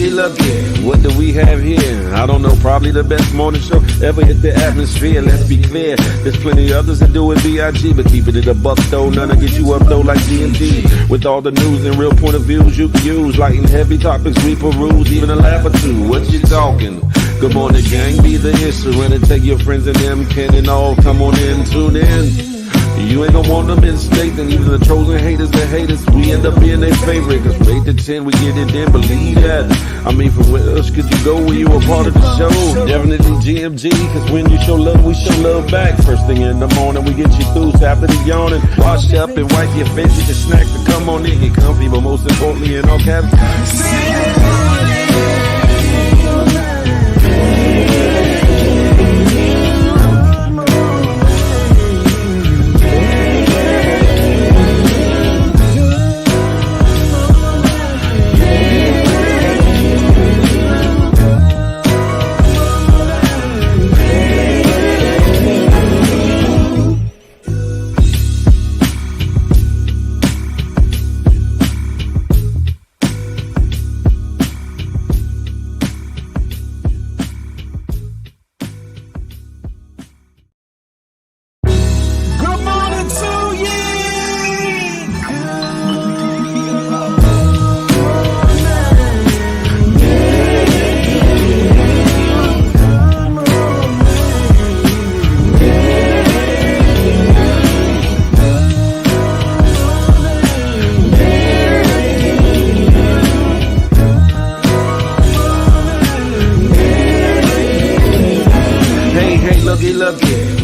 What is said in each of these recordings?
looky, looky, what do we have here? I don't know, probably the best morning show ever hit the atmosphere. Let's be clear, there's plenty others that do it B.I.G., but keeping it a buck though, none to get you up though like GMG. With all the news and real point of views you can use, light and heavy topics we peruse, even a laugh or two. What you talking? Good morning, gang, be the issue, and take your friends and them can and all come on in, tune in. You ain't gonna want them in state, and even the trolls and haters that hate us, we end up being their favorite. Cause from 8 to 10, we get it in, believe that. I mean, from where else could you go when you a part of the show? Definitely GMG, cause when you show love, we show love back. First thing in the morning, we get you through, so after the yawning. Wash up and wipe your face with your snack to come on in, get comfy, but most importantly, in all caps.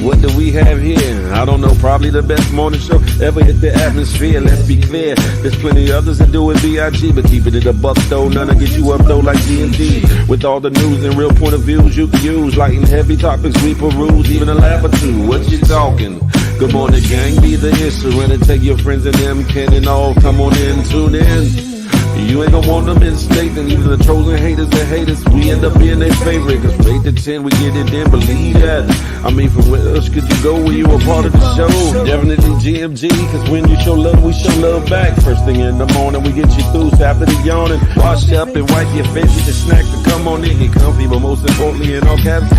What do we have here? I don't know, probably the best morning show ever hit the atmosphere. Let's be clear, there's plenty others that do it B.I.G., but keeping it a buck though, none to get you up though like GMG. With all the news and real point of views you can use, light and heavy topics we peruse, even a laugh or two. What you talking? Good morning, gang, be the issue, and take your friends and them can and all come on in, tune in. You ain't gonna want them in state, and even the trolls and haters that hate us, we end up being their favorite. Cause from 8 to 10, we get it in, believe that. I mean, from where else could you go when you a part of the show? Definitely GMG, cause when you show love, we show love back. First thing in the morning, we get you through, so after the yawning, wash up and wipe your face with your snack to come on in, get comfy, but most importantly, in all caps.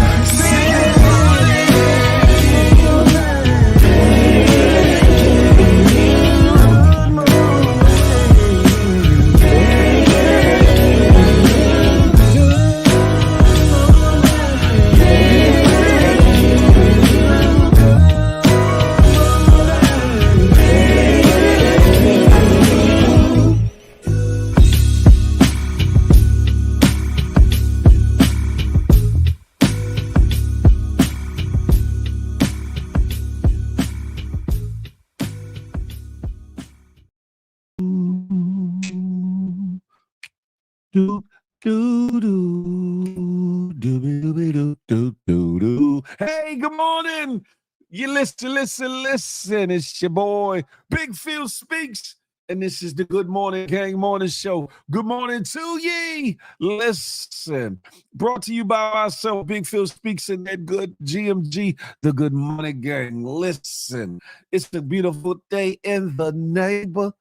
Hey, good morning. You listen. It's your boy, Big Phil Speaks, and this is the Good Morning Gang Morning Show. Good morning to ye. Listen, brought to you by myself, Big Phil Speaks, and that good GMG, the Good Morning Gang. Listen, it's a beautiful day in the neighborhood.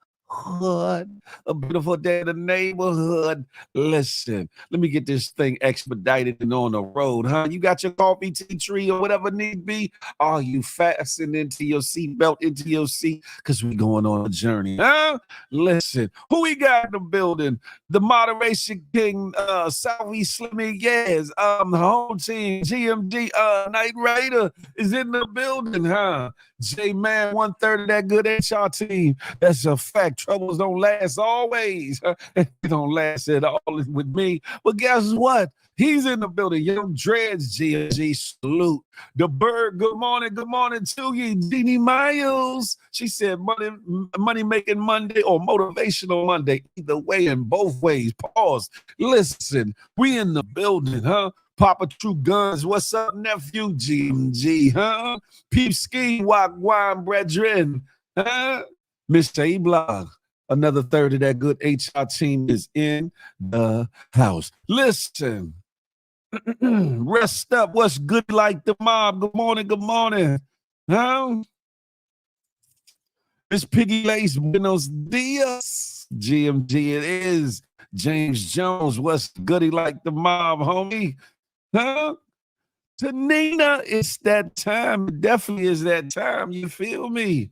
A beautiful day in the neighborhood. Listen, let me get this thing expedited and on the road, huh? You got your coffee, tea tree, or whatever need be? Are you fastened into your seatbelt, into your seat? Because we're going on a journey, huh? Listen, who we got in the building? The Moderation King, Southeast Slimmy, yes. The home team, GMD, Night Rider is in the building, huh? J-Man, 1/3 of that good HR team. That's a fact. Troubles don't last always. They don't last at all with me. But guess what? He's in the building. Young Dreads, GMG, salute. The Bird, good morning to you. Jeannie Miles, she said money making Monday or motivational Monday. Either way and both ways. Pause. Listen, we in the building, huh? Papa True Guns, what's up, nephew? GMG, huh? Peep Ski, Wagwan, brethren, huh? Mr. E-Blog, another third of that good HR team is in the house. Listen, rest up. What's good like the mob? Good morning. Huh? Miss Piggy Lace, buenos dias. GMG it is. James Jones, what's goody like the mob, homie? Huh? To Nina, it's that time. It definitely is that time. You feel me?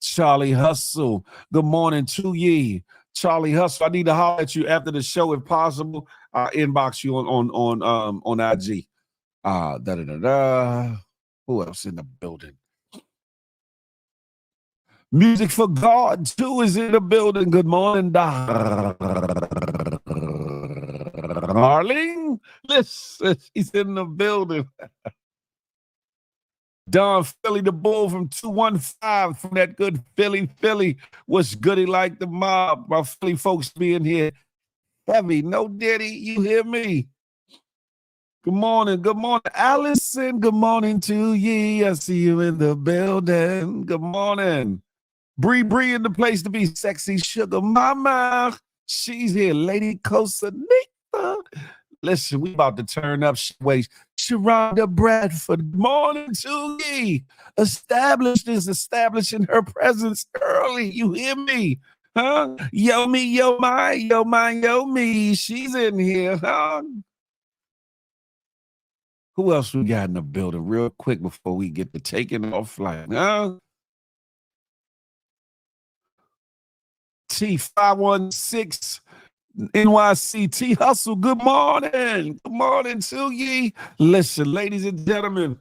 Charlie Hustle, good morning to ye. Charlie Hustle, I need to holler at you after the show if possible. Inbox you on IG. Who else in the building? Music for God too is in the building. Good morning, darling. Listen, she's in the building. Don Philly, the bull from 215 from that good Philly. What's goody like the mob? My Philly folks being here heavy. No Diddy, you hear me? Good morning, Allison. Good morning to ye. I see you in the building. Good morning. Bree in the place to be. Sexy sugar mama. She's here. Lady Cosa Nika. Listen, we about to turn up. Sharonda Bradford. Good morning to ye. Establishing her presence early. You hear me? Huh? Yo me, yo my, yo me. She's in here, huh? Who else we got in the building real quick before we get to taking off flight? Huh? T516 NYC Hustle. Good morning. Good morning to ye. Listen, ladies and gentlemen,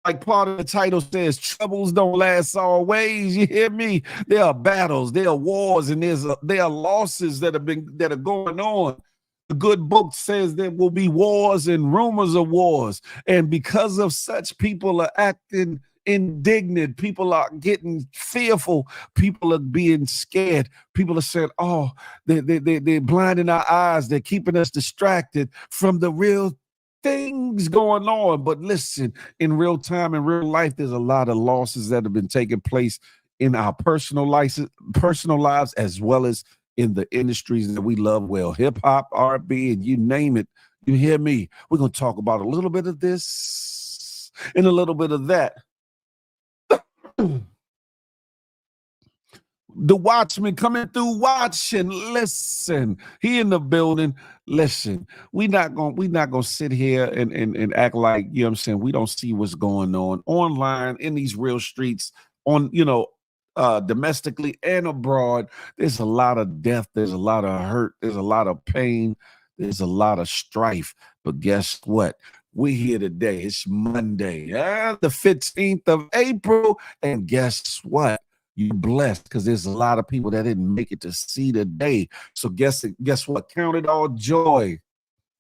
like part of the title says, troubles don't last always. You hear me? There are battles, there are wars, and there are losses that are going on. The good book says there will be wars and rumors of wars. And because of such, people are acting indignant. People are getting fearful. People are being scared. People are saying, oh, they're blinding our eyes. They're keeping us distracted from the real things going on. But listen, in real time, in real life, there's a lot of losses that have been taking place in our personal lives, as well as in the industries that we love well, hip hop, R&B, and you name it. You hear me? We're going to talk about a little bit of this and a little bit of that. The Watchman coming through, watching. Listen, he in the building. Listen, we not gonna sit here and act like, you know what I'm saying, we don't see what's going on online in these real streets, on domestically and abroad. There's a lot of death, there's a lot of hurt, there's a lot of pain, there's a lot of strife. But guess what? We're here today. It's Monday, the 15th of April. And guess what? You're blessed because there's a lot of people that didn't make it to see the day. So guess what? Count it all joy.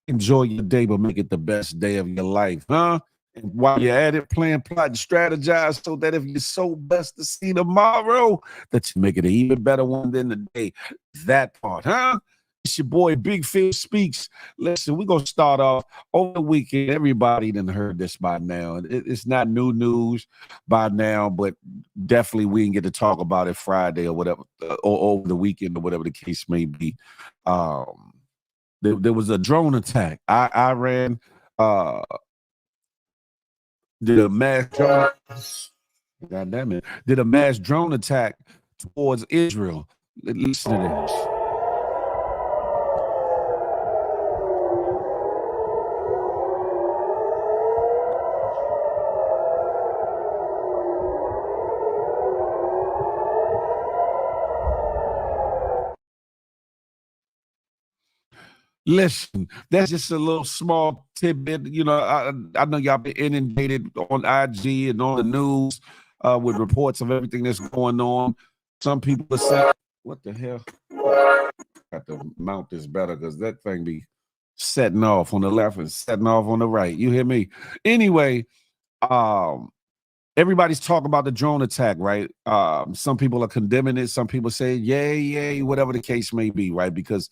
Enjoy your day, but make it the best day of your life, huh? And while you're at it, plan, plot, and strategize so that if you're so blessed to see tomorrow, that you make it an even better one than the day. That part, huh? It's your boy Big Phil Speaks. Listen, we're going to start off over the weekend. Everybody done heard this by now. It's not new news by now, but definitely we can get to talk about it Friday or whatever, or over the weekend or whatever the case may be. There was a drone attack. Iran did a mass drone. God damn it! Did a mass drone attack towards Israel. Listen to this. Listen, that's just a little small tidbit. You know, I know y'all been inundated on IG and on the news with reports of everything that's going on. Some people are saying, what the hell? Got to mount this better because that thing be setting off on the left and setting off on the right. You hear me? Anyway, everybody's talking about the drone attack, right? Some people are condemning it. Some people say, yay, whatever the case may be, right? Because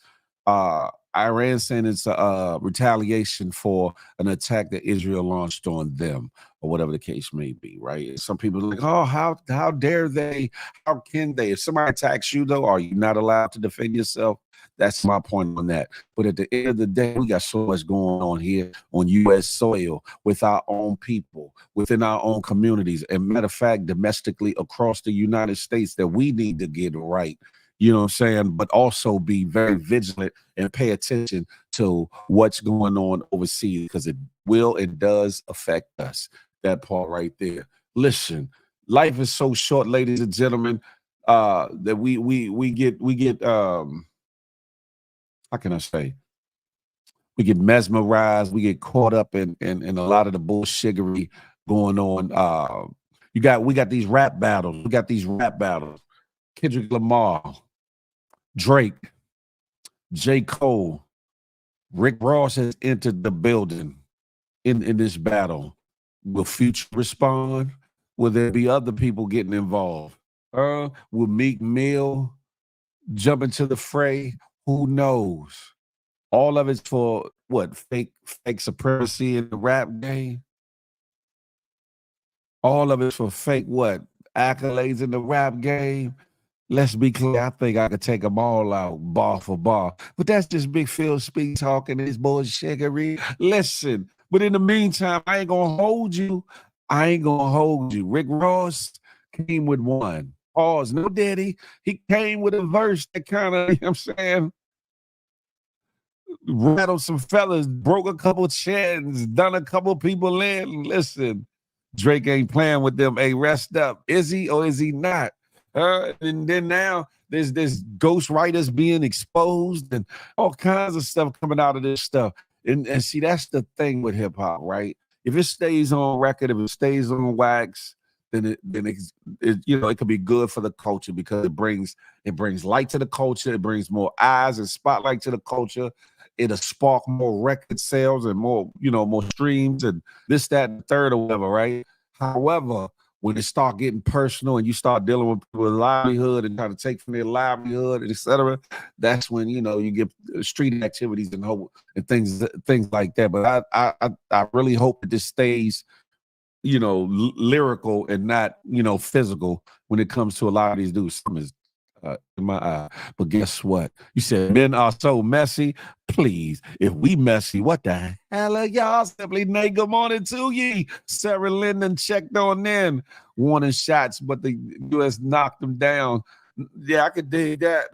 Iran saying it's a retaliation for an attack that Israel launched on them, or whatever the case may be, right? Some people are like, oh, how dare they? How can they? If somebody attacks you, though, are you not allowed to defend yourself? That's my point on that. But at the end of the day, we got so much going on here on U.S. soil with our own people, within our own communities, and matter of fact, domestically across the United States that we need to get right. You know what I'm saying? But also be very vigilant and pay attention to what's going on overseas, because it will and does affect us. That part right there. Listen, life is so short, ladies and gentlemen, that we get how can I say? We get mesmerized, we get caught up in a lot of the bullshittery going on. We got these rap battles. We got these rap battles. Kendrick Lamar, Drake, J. Cole, Rick Ross has entered the building in this battle. Will Future respond? Will there be other people getting involved? Will Meek Mill jump into the fray? Who knows? All of it's for what? Fake supremacy in the rap game? All of it's for fake what? Accolades in the rap game? Let's be clear. I think I could take them all out, bar for bar. But that's just Big Phil speak talking this bullshittery. Listen, but in the meantime, I ain't gonna hold you. I ain't gonna hold you. Rick Ross came with one. Pause. No daddy. He came with a verse that kind of, you know what I'm saying, rattled some fellas, broke a couple chins, done a couple people in. Listen, Drake ain't playing with them. Hey, rest up. Is he or is he not? And then now there's ghost writers being exposed and all kinds of stuff coming out of this stuff. And see, that's the thing with hip hop, right? If it stays on record, if it stays on wax, then it could be good for the culture, because it brings light to the culture, it brings more eyes and spotlight to the culture. It'll spark more record sales and more streams and this, that, and the third or whatever, right? However, when it start getting personal and you start dealing with people's livelihood and trying to take from their livelihood, et cetera, that's when you get street activities and things like that. But I really hope that this stays lyrical and not physical when it comes to a lot of these dudes. Something is in my eye. But guess what? You said men are so messy. Please, if we messy, what the hell are y'all? Simply Nate, good morning to ye. Sarah Linden checked on in. Warning shots, but the U.S. knocked them down. Yeah, I could dig that.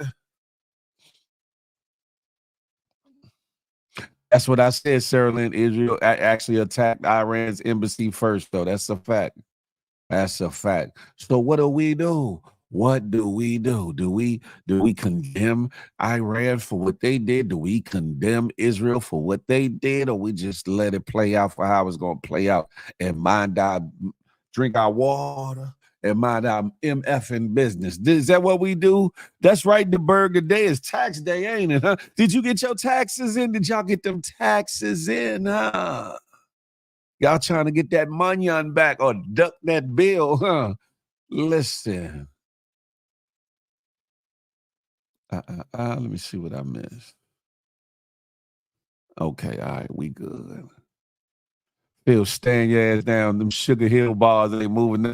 That's what I said, Sarah Lynn. Israel actually attacked Iran's embassy first, though. That's a fact. That's a fact. So what do we do? What do we do? Do we condemn Iran for what they did? Do we condemn Israel for what they did? Or we just let it play out for how it's going to play out and drink our water and mind our MFing business? Is that what we do? That's right. The burger day is tax day, ain't it? Huh? Did you get your taxes in? Did y'all get them taxes in? Huh? Y'all trying to get that money back or duck that bill, huh? Listen. Let me see what I missed. Okay, all right, we good. Phil, stand your ass down. Them Sugar Hill bars ain't moving.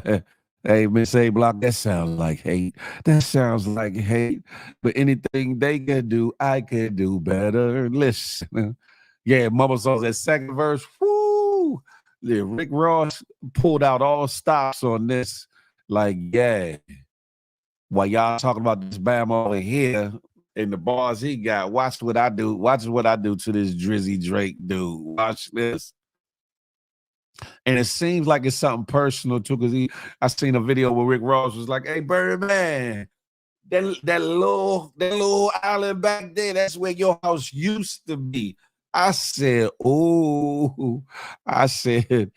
Hey, Miss A Block, that sounds like hate. That sounds like hate. But anything they can do, I can do better. Listen. Yeah, Mama Sauce, that second verse, whoo. Yeah, Rick Ross pulled out all stops on this. Like, yeah. While y'all talking about this Bam over here and the bars he got, watch what I do. Watch what I do to this Drizzy Drake dude. Watch this. And it seems like it's something personal too, because I seen a video where Rick Ross was like, "Hey, Birdman, that little island back there, that's where your house used to be." I said, "Oh," I said,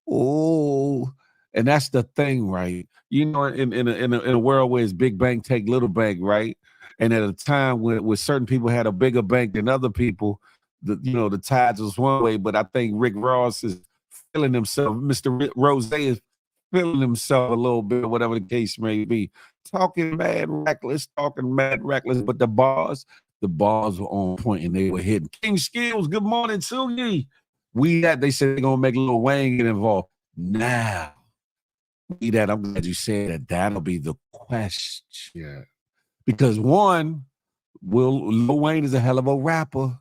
"Oh," and that's the thing, right? In a world where it's big bank take little bank, right? And at a time when certain people had a bigger bank than other people, the tides was one way. But I think Rick Ross is feeling himself. Mr. Rose is feeling himself a little bit, whatever the case may be. Talking mad reckless, but the bars were on point and they were hitting. King Skills, good morning to you. They said they're gonna make Lil Wayne get involved. Now, I'm glad you said that. That'll be the question. Because one, Lil Wayne is a hell of a rapper.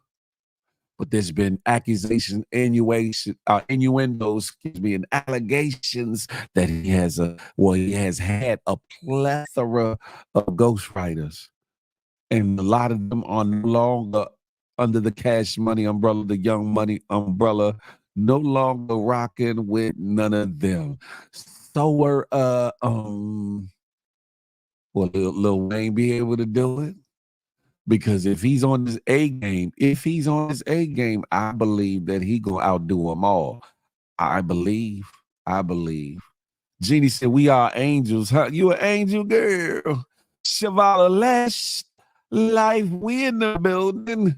But there's been accusations, innuendos, and allegations that he has had a plethora of ghostwriters. And a lot of them are no longer under the cash money umbrella, the young money umbrella, no longer rocking with none of them. So were will Lil Wayne be able to do it? Because if he's on his A game, I believe that he gonna outdo them all. I believe. Jeannie said, "We are angels, huh? You an angel, girl." Shavala, last life, we in the building.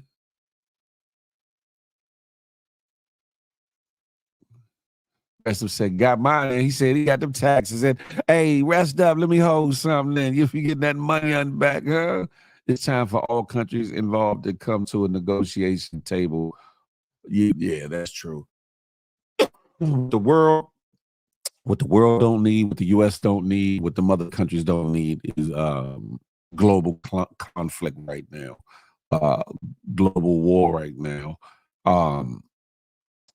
Rest of said, "Got mine." He said he got them taxes. And hey, rest up. Let me hold something. Then if you get that money on back, huh? It's time for all countries involved to come to a negotiation table. Yeah, that's true. The world. What the world don't need, what the U.S. don't need, what the mother countries don't need is global conflict right now, global war right now.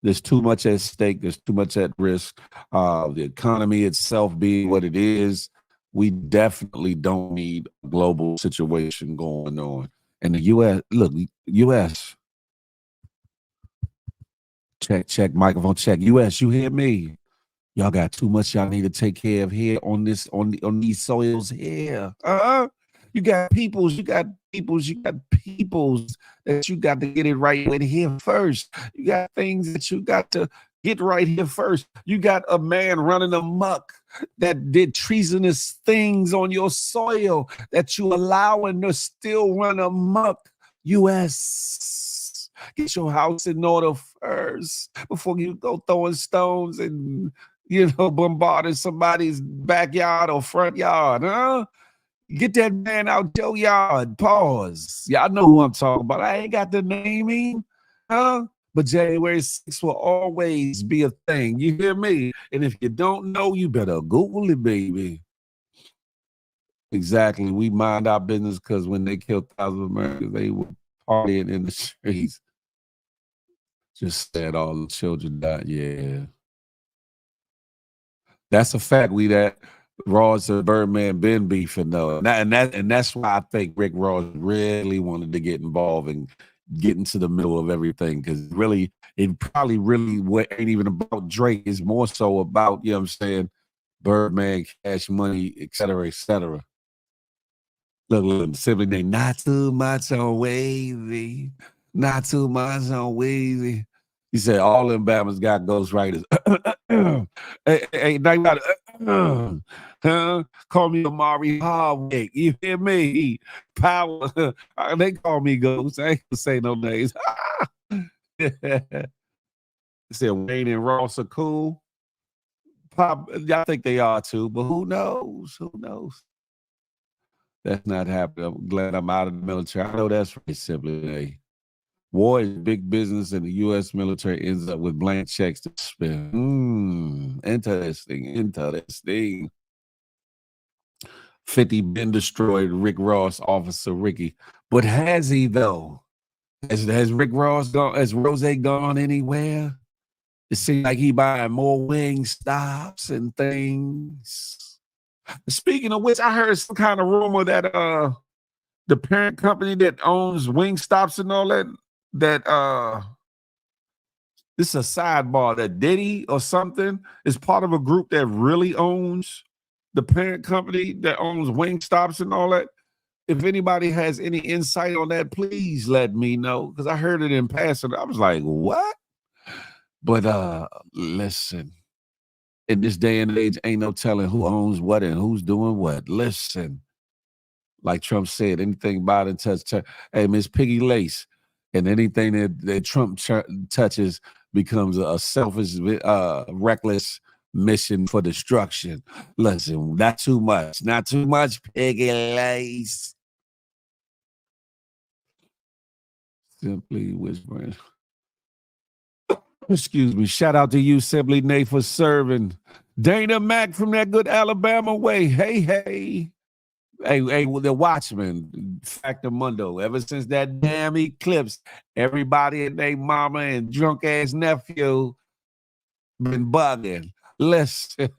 There's too much at stake. There's too much at risk. The economy itself being what it is, we definitely don't need a global situation going on. And the U.S., look, U.S., check, microphone check. U.S., you hear me? Y'all got too much y'all need to take care of here on these soils here. You got peoples that you got to get it right with here first. You got things that you got to get right here first. You got a man running amok that did treasonous things on your soil that you allowing to still run amok. U.S. Get your house in order first before you go throwing stones and bombarding somebody's backyard or front yard, huh? Get that man out your yard. Pause. Y'all know who I'm talking about. I ain't got the naming, huh? But January 6th will always be a thing. You hear me? And if you don't know, you better Google it, baby. Exactly. We mind our business because when they killed thousands of Americans, they were partying in the streets. Just said all the children died. Yeah. That's a fact. We that Ross and Birdman been beefing though, and that's why I think Rick Ross really wanted to get involved and get into the middle of everything, because really it probably really ain't even about Drake. It's more so about, you know what I'm saying, Birdman, Cash Money, et cetera, et cetera. Look, simply they not too much on Wavy, not too much on Wavy. He said all them Bama's got ghostwriters. Hey, now you got call me Amari Hardwick. You hear me? Power. They call me Ghost. I ain't gonna say no names. They said Wayne and Ross are cool. Pop, I think they are too, but who knows? Who knows? That's not happening. I'm glad I'm out of the military. I know that's right, simply. War is big business, and the U.S. military ends up with blank checks to spend. Interesting. 50 been destroyed, Rick Ross, Officer Ricky. But has he, though? Has Rick Ross gone? Has Rose gone anywhere? It seems like he buying more wing stops and things. Speaking of which, I heard some kind of rumor that the parent company that owns wing stops and all that this is a sidebar, that Diddy or something is part of a group that really owns the parent company that owns wing stops and all that. If anybody has any insight on that, please let me know, because I heard it in passing. I was like, what? But listen, in this day and age, ain't no telling who owns what and who's doing what. Listen, like Trump said, anything Biden touch, hey, Miss Piggy Lace, and anything that Trump touches becomes a selfish, reckless mission for destruction. Listen, not too much, Piggy Lace. Simply whispering. Excuse me. Shout out to you, Simply Nate, for serving. Dana Mack from that good Alabama way. Hey. Hey, the Watchmen, Factor Mundo. Ever since that damn eclipse, everybody and their mama and drunk ass nephew been bugging. Listen,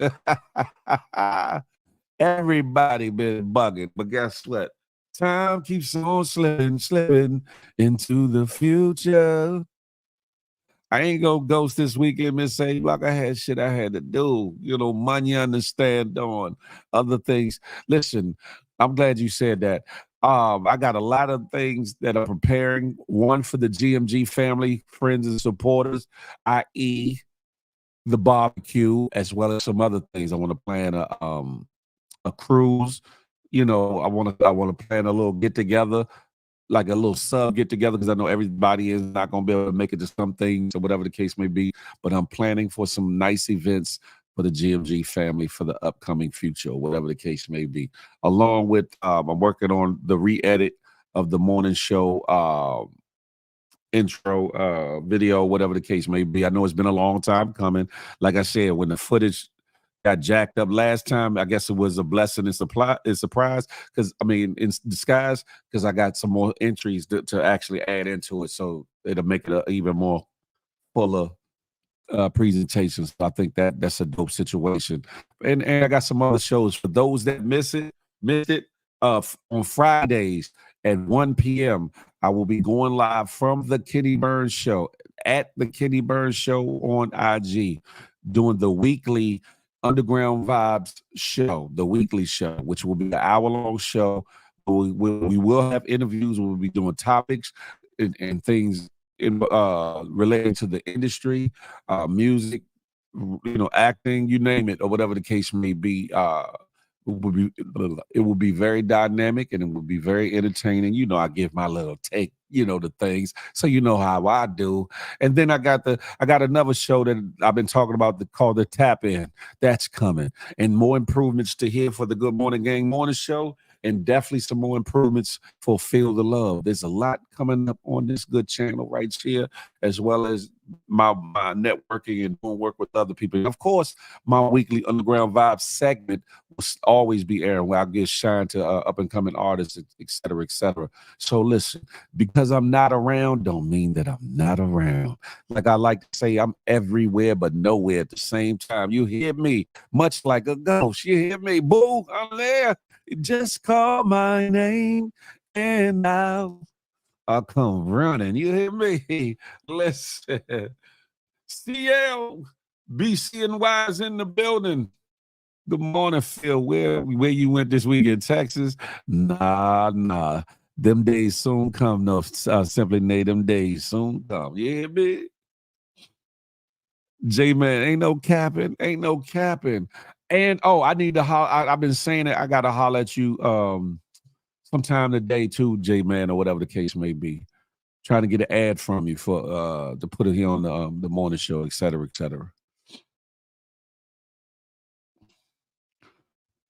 everybody been bugging. But guess what? Time keeps on slipping into the future. I ain't gonna ghost this weekend, Miss A Block. I had shit I had to do, money understand on other things. Listen, I'm glad you said that. I got a lot of things that are preparing. One for the GMG family, friends and supporters, i.e. the barbecue, as well as some other things. I want to plan a cruise. I want to plan a little get together, like a little sub get together, because I know everybody is not going to be able to make it to some things or whatever the case may be. But I'm planning for some nice events for the GMG family for the upcoming future, or whatever the case may be. Along with, I'm working on the re-edit of the morning show intro video, whatever the case may be. I know it's been a long time coming. Like I said, when the footage got jacked up last time, I guess it was a blessing and surprise, because in disguise, because I got some more entries to actually add into it, so it'll make it a even more fuller presentations. I think that's a dope situation. And I got some other shows for those that missed it. On Fridays at 1 p.m. I will be going live from the Kenny Burns Show, at the Kenny Burns Show on IG, doing the weekly Underground Vibes show, the weekly show, which will be an hour-long show. We will have interviews. We'll be doing topics and things relating to the industry, music, acting, you name it, or whatever the case may be. It will be very dynamic, and it will be very entertaining. I give my little take, the things, so how I do. And then I got another show that I've been talking about called the Tap In. That's coming, and more improvements to hear for the Good Morning Gang morning show, and definitely some more improvements for Feel the Love. There's a lot coming up on this good channel right here, as well as my networking and doing work with other people. And of course, my weekly Underground Vibes segment will always be airing, where I give shine to up and coming artists, et cetera, et cetera. So listen, because I'm not around don't mean that I'm not around. Like I like to say, I'm everywhere but nowhere at the same time. You hear me? Much like a ghost. You hear me? Boo, I'm there. Just call my name and I'll come running. You hear me? Listen. CL, BC and Y's in the building. Good morning, Phil. Where you went this week in Texas? Nah. Them days soon come. No, simply nay, them days soon come. You hear me? J-Man, ain't no capping. And I need to I've been saying it. I gotta holler at you sometime today too, J-Man, or whatever the case may be. Trying to get an ad from you for to put it here on the morning show, et cetera, et cetera.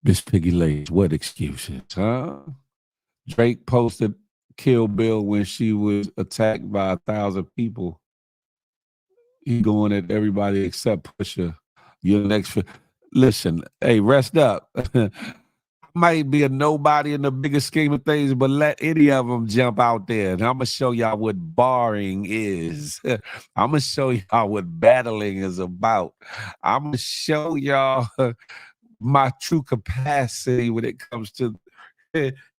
Miss Piggy Lace, what excuses, huh? Drake posted Kill Bill when she was attacked by 1,000 people. He going at everybody except Pusha. Your next, listen, hey, rest up. Might be a nobody in the bigger scheme of things, but let any of them jump out there, and I'm gonna show y'all what barring is. I'm gonna show y'all what battling is about. I'm gonna show y'all my true capacity when it comes to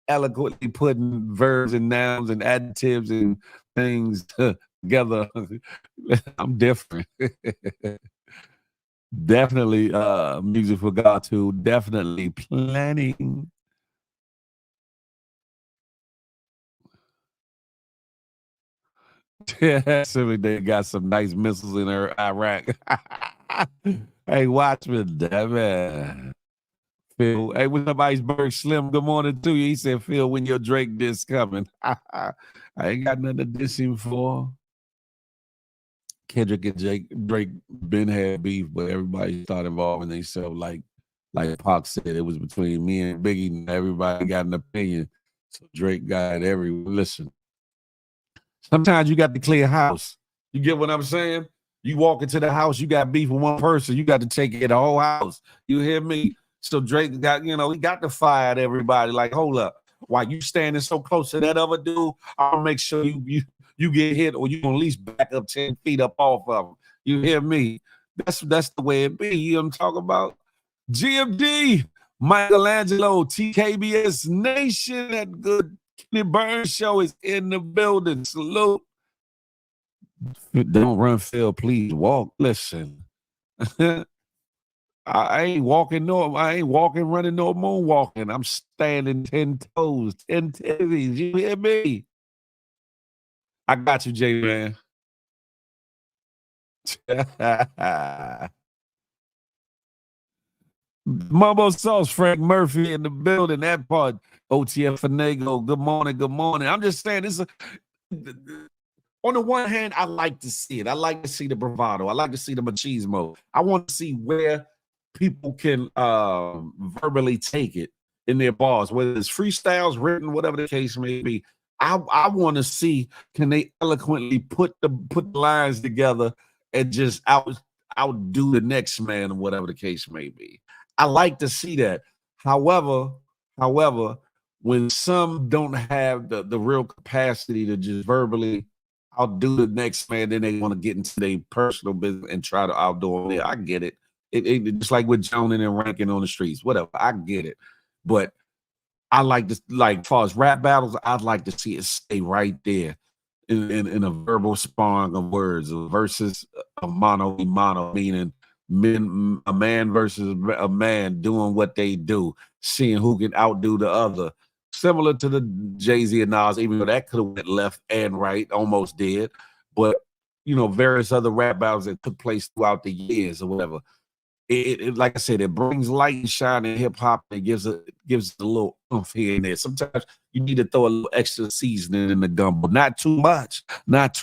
eloquently putting verbs and nouns and adjectives and things together. I'm different. Definitely music for God too. Definitely planning. Yeah, certainly they got some nice missiles in Iraq. Hey, Watchman, damn it. Phil, hey, what's up, Iceberg Slim? Good morning to you. He said, Phil, when your Drake diss coming? I ain't got nothing to diss him for. Kendrick and Drake been had beef, but everybody started involving themselves. Like Pac said, it was between me and Biggie, and everybody got an opinion. So Drake got everyone. Listen, sometimes you got to clear house. You get what I'm saying? You walk into the house, you got beef with one person, you got to take it the whole house. You hear me? So Drake got, he got to fire at everybody. Like, hold up, why you standing so close to that other dude? I'll make sure you get hit, or you can at least back up 10 feet up off of him. You hear me? That's the way it be. You know what I'm talking about? GMD, Michelangelo, TKBS Nation, that good Kenny Burns show is in the building. Salute. Don't run, Phil. Please walk. Listen. I ain't walking, running, nor moonwalking. I'm standing 10 toes, 10 titties. You hear me? I got you, J-Man. Mumbo Sauce, Frank Murphy in the building. That part, OTF Finago. Good morning, good morning. I'm just saying, on the one hand, I like to see it. I like to see the bravado. I like to see the machismo. I want to see where people can verbally take it in their bars, whether it's freestyles, written, whatever the case may be. I want to see, can they eloquently put the lines together and just outdo the next man or whatever the case may be. I like to see that. However, when some don't have the real capacity to just verbally outdo the next man, then they want to get into their personal business and try to outdo them. Yeah, I get it. It just like with joning and ranking on the streets, whatever. I get it. But I like this, like as far as rap battles, I'd like to see it stay right there in a verbal sparring of words versus a mano a mano, meaning a man versus a man doing what they do, seeing who can outdo the other. Similar to the Jay-Z and Nas, even though that could have went left and right, almost did. But, various other rap battles that took place throughout the years or whatever. It like I said, it brings light and shine in hip hop and gives a little oomph here and there. Sometimes you need to throw a little extra seasoning in the gumbo. Not too much, but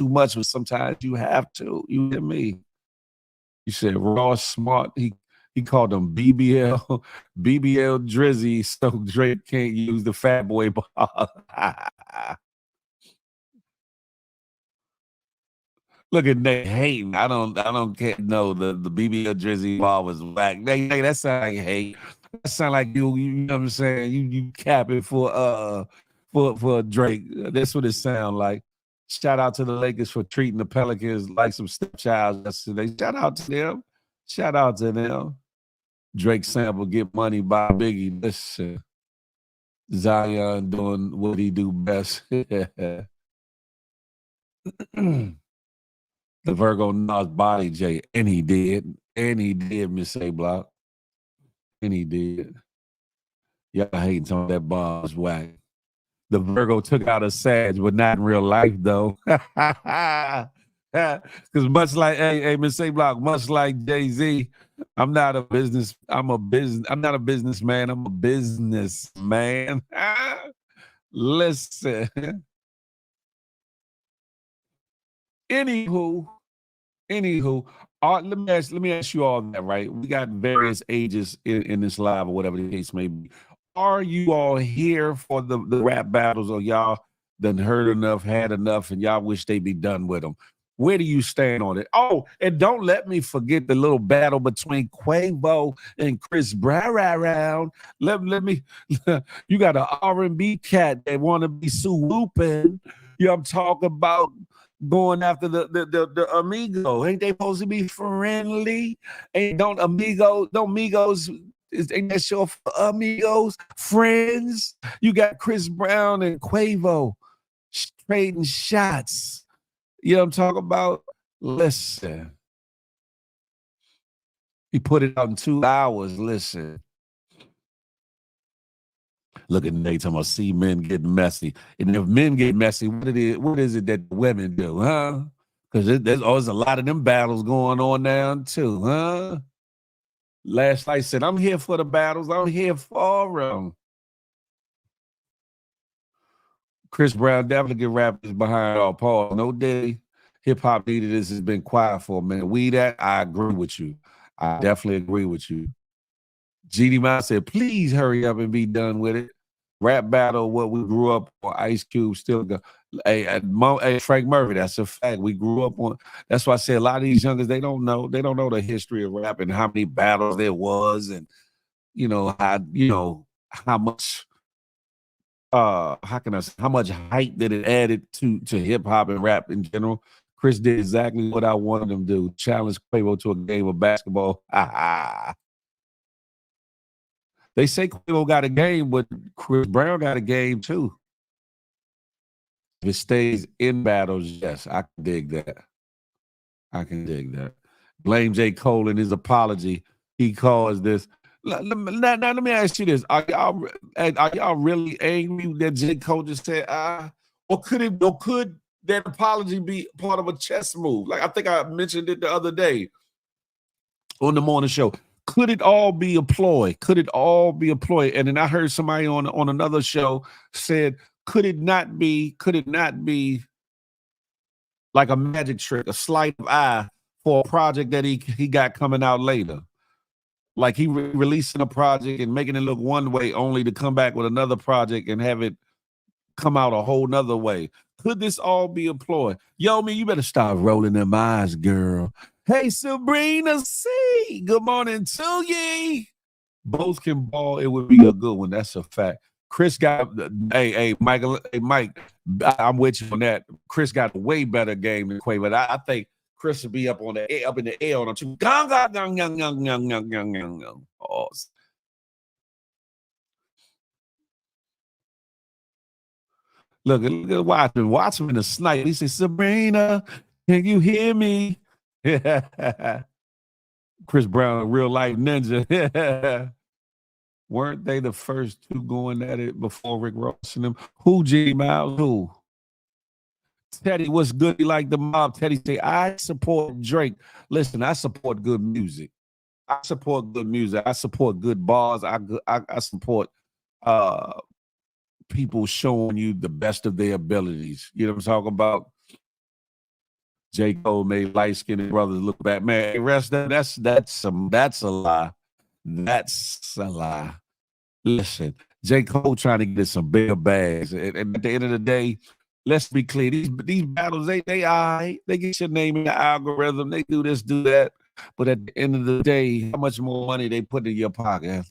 sometimes you have to. You hear me? You said Raw Smart. He called them BBL Drizzy, so Drake can't use the Fat Boy bar. Look at Nate hating. I don't care. No, the BBL Drizzy ball was whack. Nate, that sound like hate. That sound like you know what I'm saying? You capping for Drake. That's what it sound like. Shout out to the Lakers for treating the Pelicans like some stepchilds yesterday. Shout out to them. Shout out to them. Drake sample get money by Biggie. Listen, Zion doing what he do best. The Virgo Nas body J, and he did, Miss A Block, and he did. Y'all hating on that bomb was whack. The Virgo took out a Sag, but not in real life though. Because much like Miss A Block, much like Jay-Z, I'm not a businessman. I'm a businessman. Listen. Anywho, let me ask you all that, right? We got various ages in this live or whatever the case may be. Are you all here for the rap battles, or y'all done heard enough, had enough, and y'all wish they be done with them? Where do you stand on it? Oh, and don't let me forget the little battle between Quavo and Chris Brown. Let me, you got an R&B cat that want to be swooping. I'm talking about going after the amigo. Ain't they supposed to be friendly? Ain't amigos ain't that show for amigos, friends? You got Chris Brown and Quavo trading shots. You know what I'm talking about? Listen. He put it out in 2 hours. Listen. Look at Nate talking about see men get messy. And if men get messy, what is it that women do, huh? Because there's a lot of them battles going on now too, huh? Last night said, I'm here for the battles. I'm here for them. Chris Brown definitely get rappers behind all Paul. No day. Hip hop needed this has been quiet for a minute. I agree with you. I definitely agree with you. GD Miles said, please hurry up and be done with it. Rap battle, what we grew up on. Ice Cube still go. Hey, Frank Murphy, that's a fact. We grew up on. That's why I say a lot of these youngers, they don't know the history of rap and how many battles there was, and how much how much hype that it added to hip hop and rap in general. Chris did exactly what I wanted him to do. Challenge Quavo to a game of basketball. They say Quavo got a game, but Chris Brown got a game too. If it stays in battles, yes, I can dig that. I can dig that. Blame J. Cole in his apology. He caused this. Now, let me ask you this: are y'all really angry that J. Cole just said or could that apology be part of a chess move? Like I think I mentioned it the other day on the morning show. Could it all be a ploy? Could it all be a ploy? And then I heard somebody on another show said, could it not be like a magic trick, a sleight of eye for a project that he got coming out later? Like he releasing a project and making it look one way only to come back with another project and have it come out a whole nother way. Could this all be a ploy? Yo, man, you better start rolling them eyes, girl. Hey, Sabrina C. Good morning to ye. Both can ball. It would be a good one. That's a fact. Chris got, hey, Michael, hey, Mike, I'm with you on that. Chris got a way better game than Quavo, but I think Chris will be up in the air on a two. Oh. Look at Watchman the snipe. He said, Sabrina, can you hear me? Chris Brown, real life ninja. Weren't they the first two going at it before Rick Ross and them? Who, G Miles? Who? Teddy, what's good? You like the mob? Teddy say, I support Drake. Listen, I support good music. I support good music. I support good bars. I support people showing you the best of their abilities. You know what I'm talking about? J. Cole made light-skinned brothers look back. Man, rest that's a lie. That's a lie. Listen, J. Cole trying to get some bigger bags. And at the end of the day, let's be clear. These battles, they all right. They get your name in the algorithm. They do this, do that. But at the end of the day, how much more money they put in your pocket?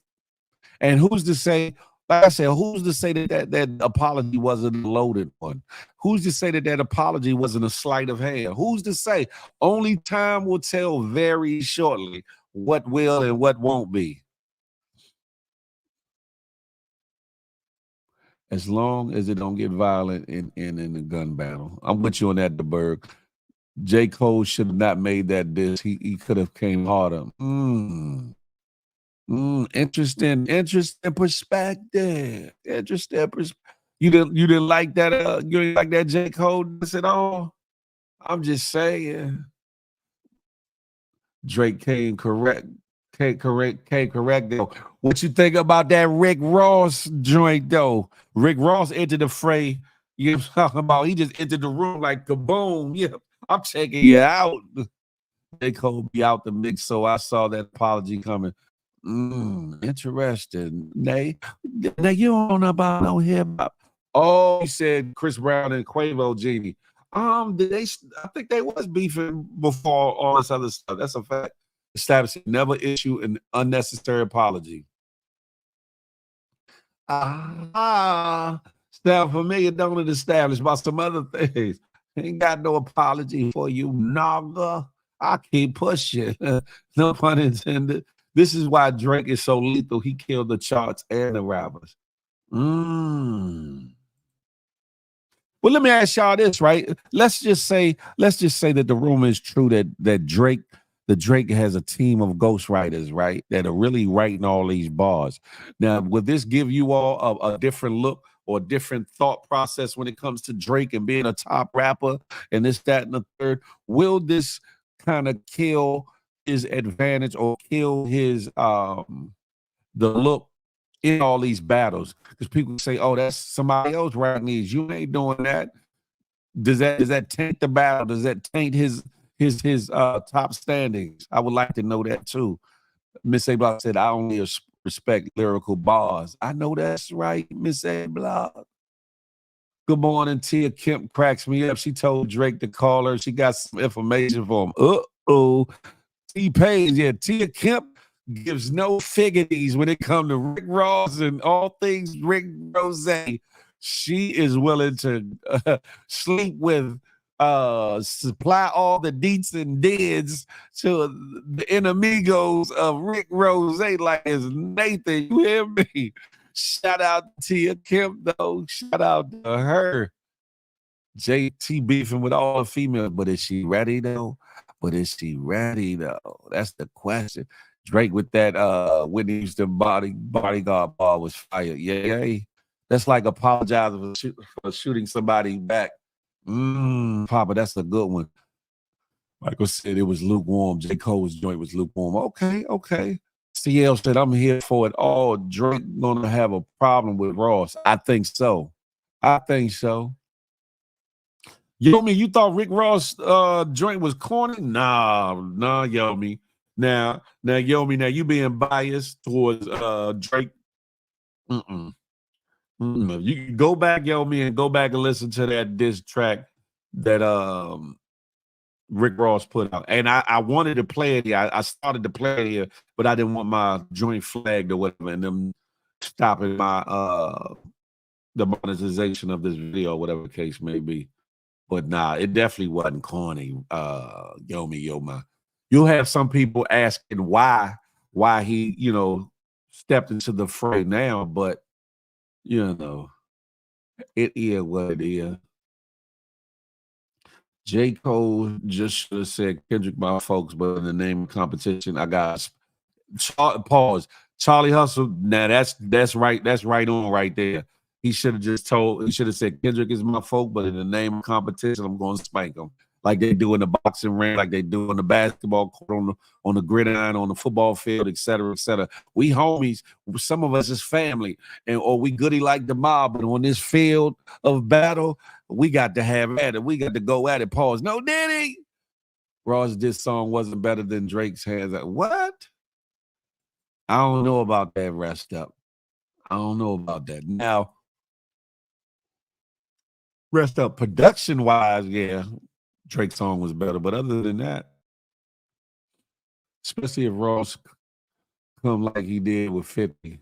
And who's to say, like I said, who's to say that apology wasn't a loaded one? Who's to say that apology wasn't a sleight of hand? Who's to say? Only time will tell very shortly what will and what won't be. As long as it don't get violent in the gun battle. I'm with you on that, DeBerg. J. Cole should have not made that diss. He could have came harder. Interesting perspective. You didn't like that. You didn't like that J. Cole diss at all. I'm just saying. Drake came correct. Came correct though. What you think about that Rick Ross joint though? Rick Ross entered the fray. You know what I'm talking about? He just entered the room like kaboom. Yeah, I'm checking you out. J. Cole be out the mix, so I saw that apology coming. Interesting. Now you don't know about no hip hop. Oh, he said Chris Brown and Quavo Genie. I think they was beefing before all this other stuff. That's a fact. Establish never issue an unnecessary apology. Sound familiar, don't it? Establish about some other things. Ain't got no apology for you, Naga. I keep pushing. No pun intended. This is why Drake is so lethal. He killed the charts and the rappers. Well, let me ask y'all this, right? Let's just say that the rumor is true that Drake has a team of ghostwriters, right? That are really writing all these bars. Now, would this give you all a different look or a different thought process when it comes to Drake and being a top rapper and this, that, and the third? Will this kind of kill his advantage or kill his the look in all these battles? Because people say, oh, that's somebody else writing these. You ain't doing that. Does that taint the battle? Does that taint his top standings? I would like to know that too. Miss A Block said, I only respect lyrical bars. I know that's right, Miss A Block. Good morning. Tia Kemp cracks me up. She told Drake to call her. She got some information for him. T-Pain, yeah, Tia Kemp gives no figgities when it comes to Rick Ross and all things Rick Rose. She is willing to sleep with supply all the deets and deads to the enemigos of Rick Rose like it's Nathan. You hear me? Shout out to Tia Kemp, though. Shout out to her. JT beefing with all the females, but is she ready though? That's the question. Drake with that Whitney Houston bodyguard ball was fired. Yay. That's like apologizing for shooting somebody back. Papa, that's a good one. Michael said it was lukewarm. J. Cole's joint was lukewarm. Okay. CL said, I'm here for it all. Drake gonna have a problem with Ross. I think so. Yomi, you thought Rick Ross joint was corny? Nah, Yomi. Now, Yomi, now you being biased towards Drake. You can go back, Yomi, and go back and listen to that diss track that Rick Ross put out. And I wanted to play it here. I started to play it here, but I didn't want my joint flagged or whatever, and them stopping my the monetization of this video, whatever the case may be. But nah, it definitely wasn't corny. Yoma. You'll have some people asking why he, stepped into the fray now, but it is what it is. J. Cole just should have said Kendrick, my folks, but in the name of competition, I got pause. Charlie Hustle. Now that's right. That's right on right there. He should have said Kendrick is my folk, but in the name of competition, I'm going to spank him like they do in the boxing ring, like they do in the basketball court, on the gridiron, on the football field, et cetera, et cetera. We homies. Some of us is family, or we goody like the mob, but on this field of battle, we got to have at it. We got to go at it. Pause. No, Diddy. Ross, this song wasn't better than Drake's Hands Up. What? I don't know about that. Rest up. I don't know about that. Now, rest up production wise, yeah, Drake's song was better. But other than that, especially if Ross come like he did with 50,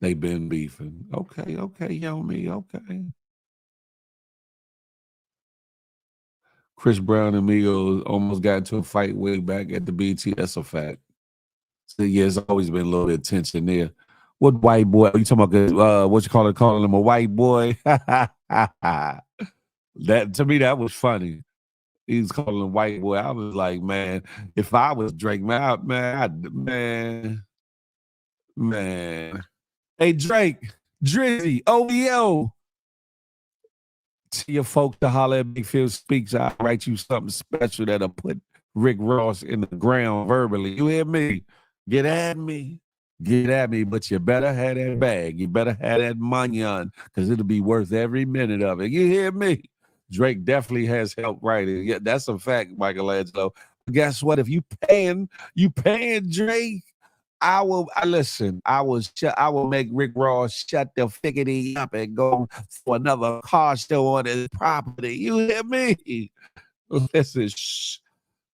they been beefing. Okay, Yomi, okay. Chris Brown and Migos almost got into a fight way back at the BT. That's a fact. So yeah, it's always been a little bit of tension there. What white boy? Are you talking about? What you calling him a white boy? That to me, that was funny. He was calling him white boy. I was like, man, if I was Drake, man. Hey, Drake, Drizzy, OVO. To your folks to holler at Big Phil Speaks, I'll write you something special that'll put Rick Ross in the ground verbally. You hear me? Get at me, but you better have that bag. You better have that money on, because it'll be worth every minute of it. You hear me? Drake definitely has helped write it. Yeah, that's a fact, Michelangelo. Guess what? If you paying Drake, I will make Rick Ross shut the figgity up and go for another car show on his property. You hear me? Listen,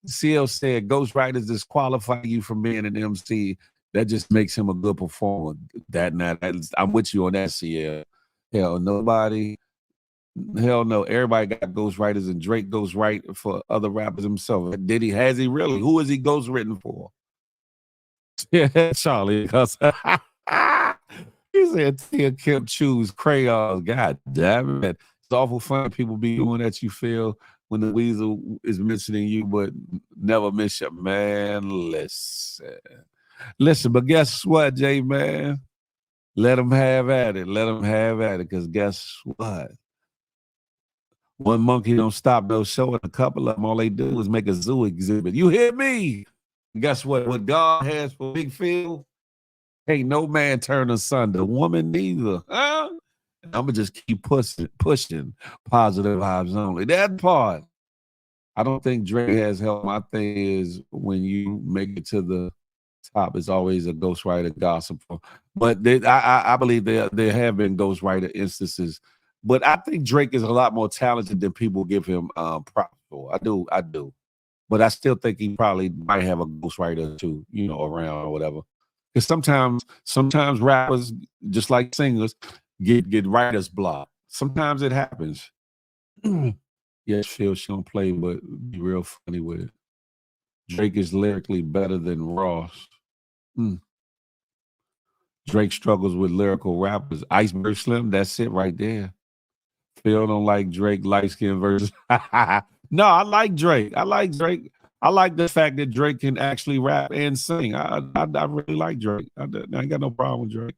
CL said ghostwriters disqualify you from being an MC. That just makes him a good performer. I'm with you on that, CL. Hell, nobody. Hell no. Everybody got ghostwriters, and Drake ghostwrite for other rappers himself. Has he really? Who is he ghostwritten for? Yeah, Charlie. Because he said Tia Kemp choose crayons. God damn it. It's awful fun people be doing that, you feel, when the weasel is mentioning you, but never mention. Man, listen, but guess what, J man? Let them have at it. Because guess what? One monkey don't stop no show, and a couple of them, all they do is make a zoo exhibit. You hear me? Guess what? What God has for Big Phil, ain't no man turn asunder. Woman neither. Huh? I'm going to just keep pushing positive vibes only. That part. I don't think Drake has help. My thing is, when you make it to the top, it's always a ghostwriter gossip. But I believe there have been ghostwriter instances. But I think Drake is a lot more talented than people give him props for. I do. But I still think he probably might have a ghostwriter too, around or whatever. Because sometimes rappers, just like singers, get writer's block. Sometimes it happens. Yes, Phil, she don't play, but be real funny with it. Drake is lyrically better than Ross. Mm. Drake struggles with lyrical rappers. Iceberg Slim, that's it right there. Phil don't like Drake light skin versus. No, I like Drake. I like Drake. I like the fact that Drake can actually rap and sing. I really like Drake. I ain't got no problem with Drake.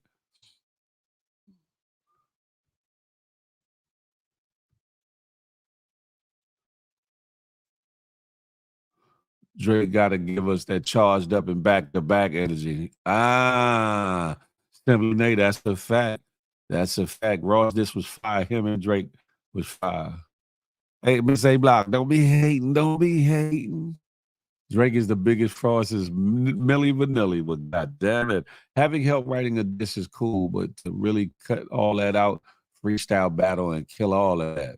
Drake got to give us that charged up and back to back energy. Simply Nate, that's a fact. That's a fact. Ross, this was fire. Him and Drake was fire. Hey, Miss A Block, don't be hating. Don't be hating. Drake is the biggest fraud since Milli Vanilli, but god damn it. Having help writing a diss is cool, but to really cut all that out, freestyle battle and kill all of that.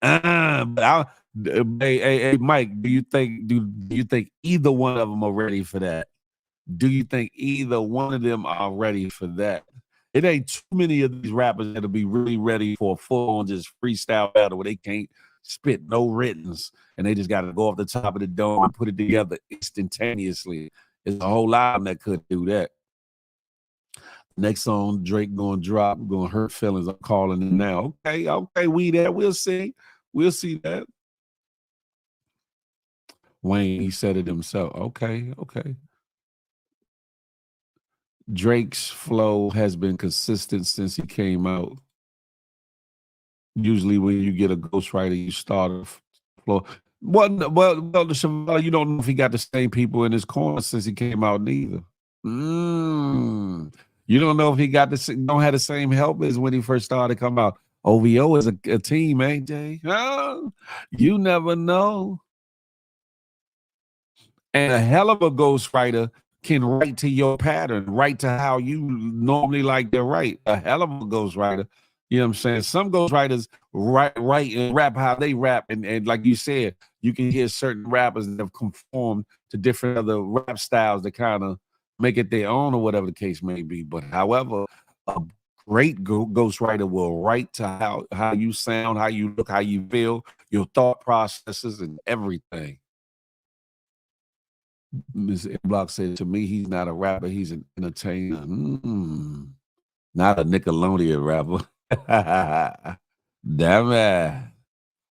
But hey, Mike, do you think either one of them are ready for that? Do you think either one of them are ready for that? It ain't too many of these rappers that'll be really ready for a full-on just freestyle battle where they can't spit no writtens and they just got to go off the top of the dome and put it together instantaneously. There's a whole lot of them that could do that. Next song, Drake gonna drop, gonna hurt feelings. I'm calling it now. Okay, we there. We'll see. We'll see that. Wayne, he said it himself. Okay. Drake's flow has been consistent since he came out. Usually, when you get a ghostwriter, you start a flow. You don't know if he got the same people in his corner since he came out, neither. You don't know if he don't have the same help as when he first started coming out. OVO is a team, ain't they? You never know. And a hell of a ghostwriter can write to your pattern, write to how you normally like to write. A hell of a ghostwriter. You know what I'm saying? Some ghostwriters write and rap how they rap. And like you said, you can hear certain rappers that have conformed to different other rap styles that kind of make it their own or whatever the case may be. But however, a great ghostwriter will write to how you sound, how you look, how you feel, your thought processes, and everything. Ms. Block said to me, he's not a rapper, he's an entertainer. Not a Nickelodeon rapper. Damn it.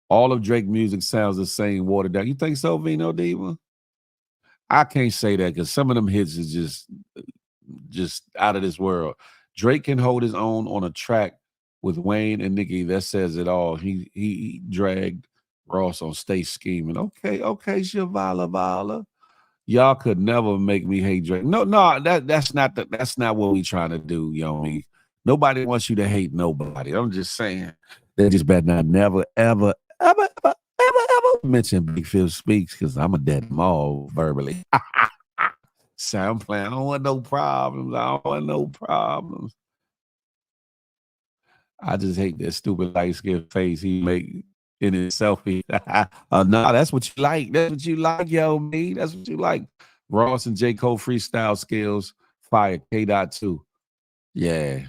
All of Drake music sounds the same, watered down. You think so, Vino Diva? I can't say that because some of them hits is just out of this world. Drake can hold his own on a track with Wayne and Nicki. That says it all. He dragged Ross on Stay Scheming. Okay, Shavala Vala. Y'all could never make me hate Drake. No, that's not what we trying to do, Yomi. Nobody wants you to hate nobody. I'm just saying they just better not never, ever mention Big Phil Speaks because I'm a dead mall verbally. Sound plan. I don't want no problems. I just hate that stupid light skin face he make in his selfie. No, that's what you like. That's what you like, yo, me. That's what you like. Ross and J. Cole freestyle skills, fire. K.2. Yeah.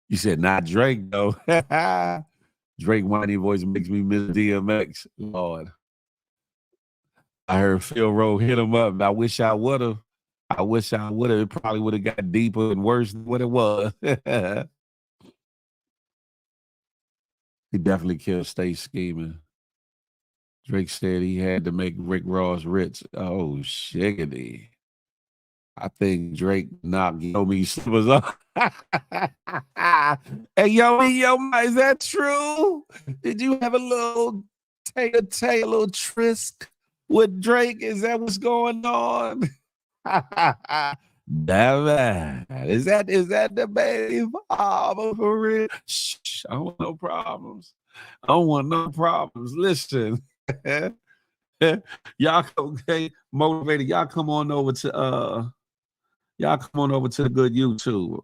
You said not Drake, though. Drake whiny voice makes me miss DMX. Lord. I heard Phil Rowe hit him up. I wish I would have. It probably would have got deeper and worse than what it was. He definitely killed Stay Scheming. Drake said he had to make Rick Ross rich. Oh, shiggity. I think Drake knocked Yomi slippers off. Hey, Yomi, is that true? Did you have a little a little tryst with Drake? Is that what's going on? Damn it. Is that the baby father for real? Shh, I don't want no problems. I don't want no problems. Listen. Y'all okay, motivated. Y'all come on over to the good YouTube.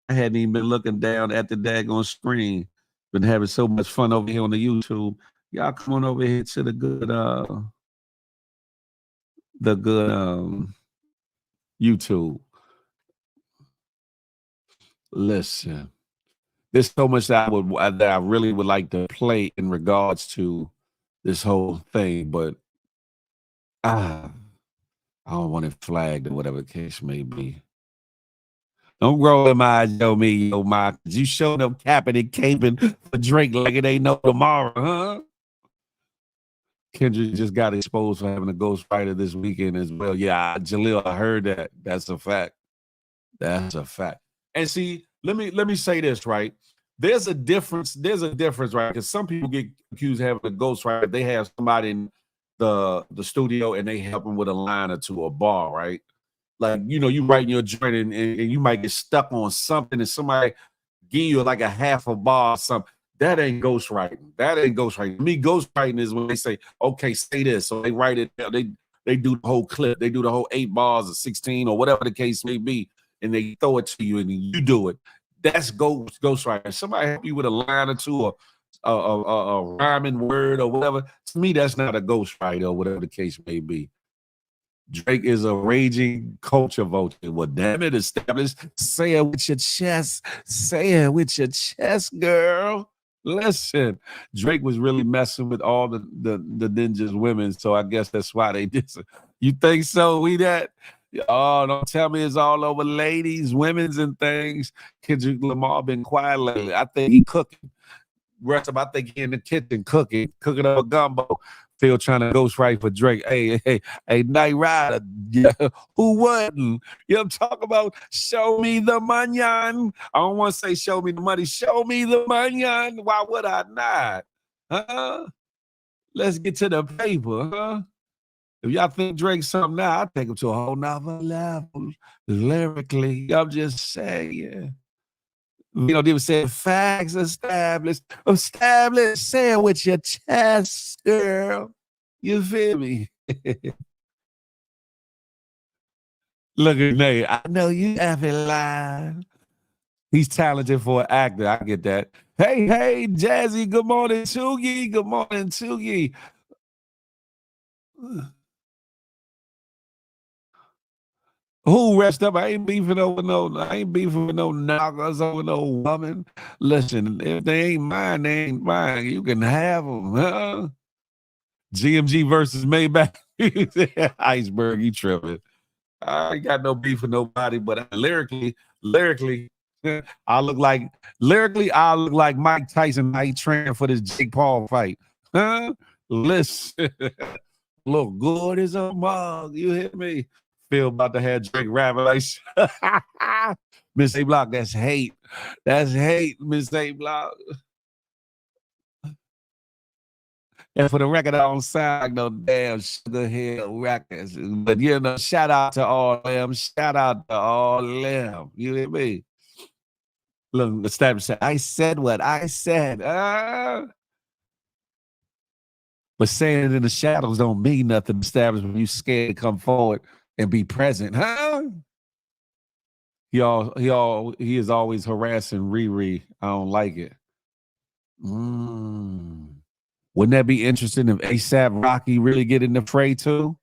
I hadn't even been looking down at the daggone screen. Been having so much fun over here on the YouTube. Y'all come on over here to the good YouTube. Listen. there's so much that I really would like to play in regards to this whole thing, but I don't want it flagged or whatever the case may be. Don't roll in my eyes, yo, me, yo, my. You showing up capping and caping for Drake like it ain't no tomorrow, huh? Kendrick just got exposed for having a ghostwriter this weekend as well. Yeah, Jaleel, I heard that. That's a fact. That's a fact. And see, let me say this, right? There's a difference, right? Because some people get accused of having a ghostwriter. They have somebody in the studio and they help them with a line or two, a bar, right? Like, you writing your joint and you might get stuck on something and somebody give you like a half a bar or something. That ain't ghostwriting. That ain't ghostwriting. To me, ghostwriting is when they say, okay, say this. So they write it down. They do the whole clip. They do the whole 8 bars or 16 or whatever the case may be. And they throw it to you and you do it. That's ghostwriting. Somebody help you with a line or two or a rhyming word or whatever. To me, that's not a ghostwriter or whatever the case may be. Drake is a raging culture vulture. Well, damn it, established. Say it with your chest. Say it with your chest, girl. Listen, Drake was really messing with all the ninjas women, so I guess that's why they did it. You think so? We that? Oh, don't tell me it's all over ladies, women's, and things. Kendrick Lamar been quiet lately. I think he cooking. Rest of I think he in the kitchen cooking up a gumbo. Still trying to ghostwrite for Drake. Hey, Night Rider. Yeah, who wouldn't? You know what I'm talking about? Show me the manyan. I don't want to say show me the money. Show me the manyan. Why would I not? Huh? Let's get to the paper, huh? If y'all think Drake's something now, I'll take him to a whole nother level. Lyrically, I'm just saying. They would say facts established. Say it with your chest, girl. You feel me? Look at Nate. I know you effing lying. He's talented for an actor. I get that. Hey, Jazzy. Good morning, Toogie. Good morning, Toogie. Who rest up? I ain't beefing with no knockers over no woman. Listen, if they ain't mine, they ain't mine. You can have them, huh? GMG versus Maybach. Iceberg, you tripping. I ain't got no beef with nobody, but lyrically, I look like Mike Tyson. I training for this Jake Paul fight. Huh? Listen, look good as a mug. You hear me? Feel about to have Drake rapping like Miss A Block. That's hate. That's hate, Miss A Block. And for the record, I don't sound like no damn Sugar Hill Records. But, shout out to all them. Shout out to all them. You hear me? Look, the establishment said, I said what I said. But saying it in the shadows don't mean nothing. Established when you scared to come forward and be present. Huh? He is always harassing Riri. I don't like it. Wouldn't that be interesting if ASAP Rocky really get in the fray too?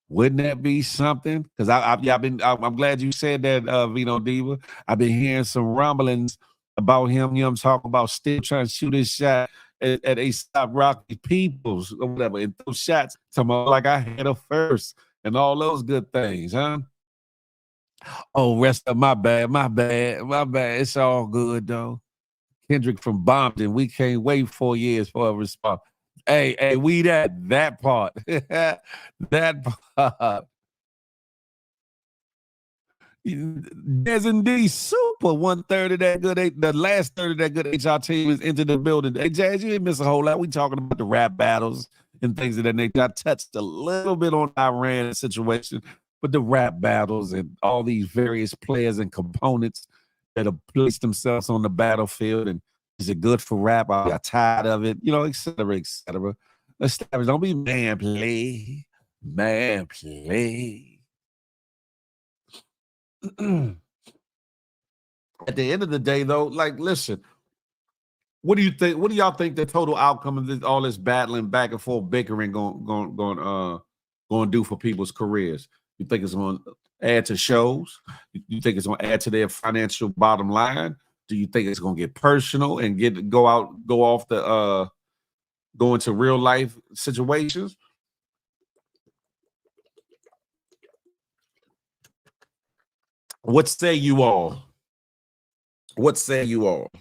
Wouldn't that be something? Because I'm glad you said that, Vino Diva. I've been hearing some rumblings about him. I'm talking about still trying to shoot his shot at ASAP Rocky peoples or whatever. And those shots, talking about like I had a first and all those good things, huh? Oh, rest up, my bad. It's all good though. Kendrick from Bompton. We can't wait 4 years for a response. Hey, we that part. That part. There's indeed super 1/3 of that good. The last third of that good HR team is into the building. Hey, Jazz, you didn't miss a whole lot. We talking about the rap battles and things of that nature. I touched a little bit on Iran situation, but the rap battles and all these various players and components that have placed themselves on the battlefield. And is it good for rap? I got tired of it, et cetera, et cetera. Establish, don't be man play. At the end of the day, though, like, listen, what do you think? What do y'all think the total outcome of all this battling, back and forth, bickering going to do for people's careers? You think it's going to add to shows? You think it's going to add to their financial bottom line? Do you think it's gonna get personal and go into real life situations? What say you all? What say you all?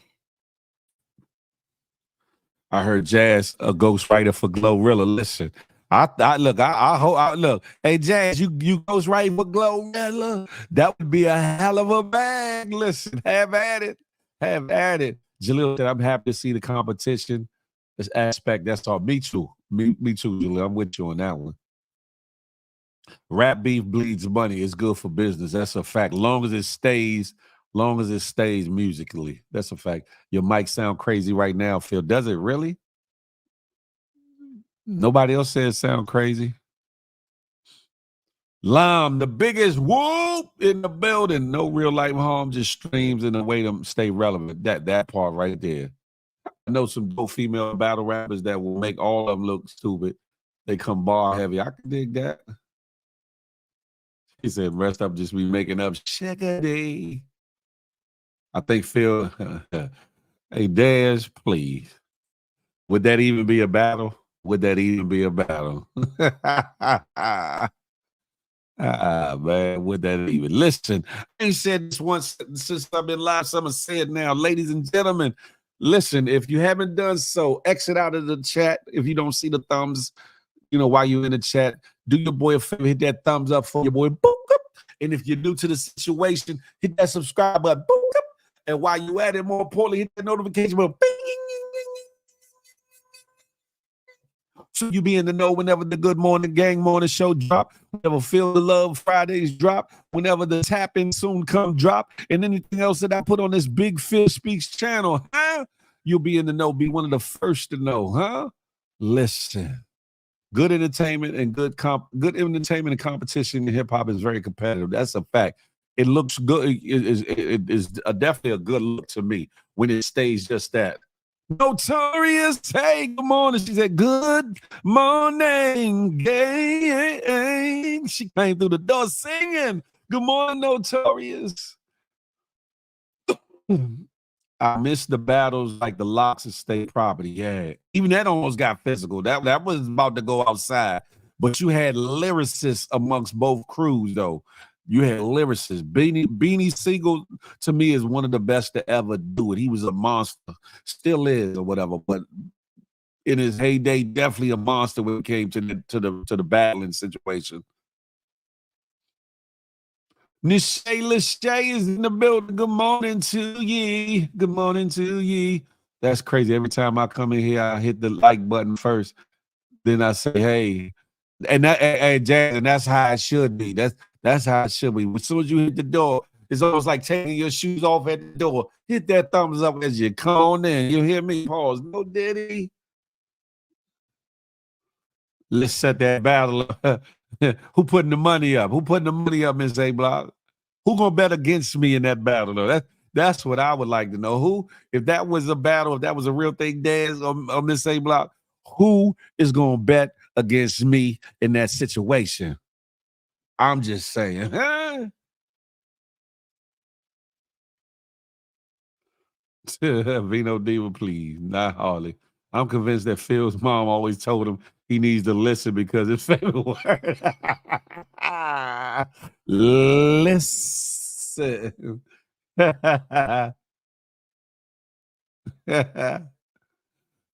I heard Jazz, a ghostwriter for Glorilla. Listen, I hope. Look. Hey, Jazz, you ghostwrite for Glorilla. That would be a hell of a bag. Listen, have at it. Have at it. Jaleel said, I'm happy to see the competition. This aspect, that's all. Me too. Me too, Jaleel. I'm with you on that one. Rap beef bleeds money. It's good for business. That's a fact. Long as it stays musically. That's a fact. Your mic sound crazy right now, Phil. Does it really? Nobody else says sound crazy. Lime, the biggest whoop in the building. No real life harm, just streams in a way to stay relevant. That part right there. I know some dope female battle rappers that will make all of them look stupid. They come bar heavy. I can dig that. He said, rest up, just be making up shit. I think Phil, hey, Dash, please. Would that even be a battle? Would that even be a battle? Man, would that even? Listen, I ain't said this once since I've been live, so I'm going to say it now. Ladies and gentlemen, listen, if you haven't done so, exit out of the chat. If you don't see the thumbs, while you're in the chat, do your boy a favor, hit that thumbs up for your boy. Boop, boop. And if you're new to the situation, hit that subscribe button. Boop, boop. And while you at it, more importantly, hit the notification bell. Bing, so you be in the know whenever the Good Morning Gang Morning Show drop, whenever Feel the Love Fridays drop, whenever the Tap In Soon Come drop, and anything else that I put on this Big Phil Speaks channel, huh? You'll be in the know, be one of the first to know, huh? Listen. Good entertainment and good entertainment and competition in hip hop is very competitive. That's a fact. It looks good. It is definitely a good look to me when it stays just that. Notorious, hey, good morning. She said, good morning, gang. She came through the door singing, good morning, Notorious. I miss the battles like the locks of state property. Yeah. Even that almost got physical. That was about to go outside. But you had lyricists amongst both crews, though. You had lyricists. Beanie Siegel, to me, is one of the best to ever do it. He was a monster. Still is or whatever. But in his heyday, definitely a monster when it came to the battling situation. Nishay Lachey is in the building. Good morning to ye. Good morning to ye. That's crazy. Every time I come in here, I hit the like button first. Then I say, hey. And that's how it should be. That's how it should be. As soon as you hit the door, it's almost like taking your shoes off at the door. Hit that thumbs up as you come on in. You hear me? Pause. No diddy. Let's set that battle up. Who putting the money up? Who putting the money up, Miss A Block? Who gonna bet against me in that battle? Though? That's what I would like to know. Who, if that was a battle, if that was a real thing, Daz or Miss A Block, who is gonna bet against me in that situation? I'm just saying. Vino Diva, please, not Harley. I'm convinced that Phil's mom always told him he needs to listen because his favorite word. Listen.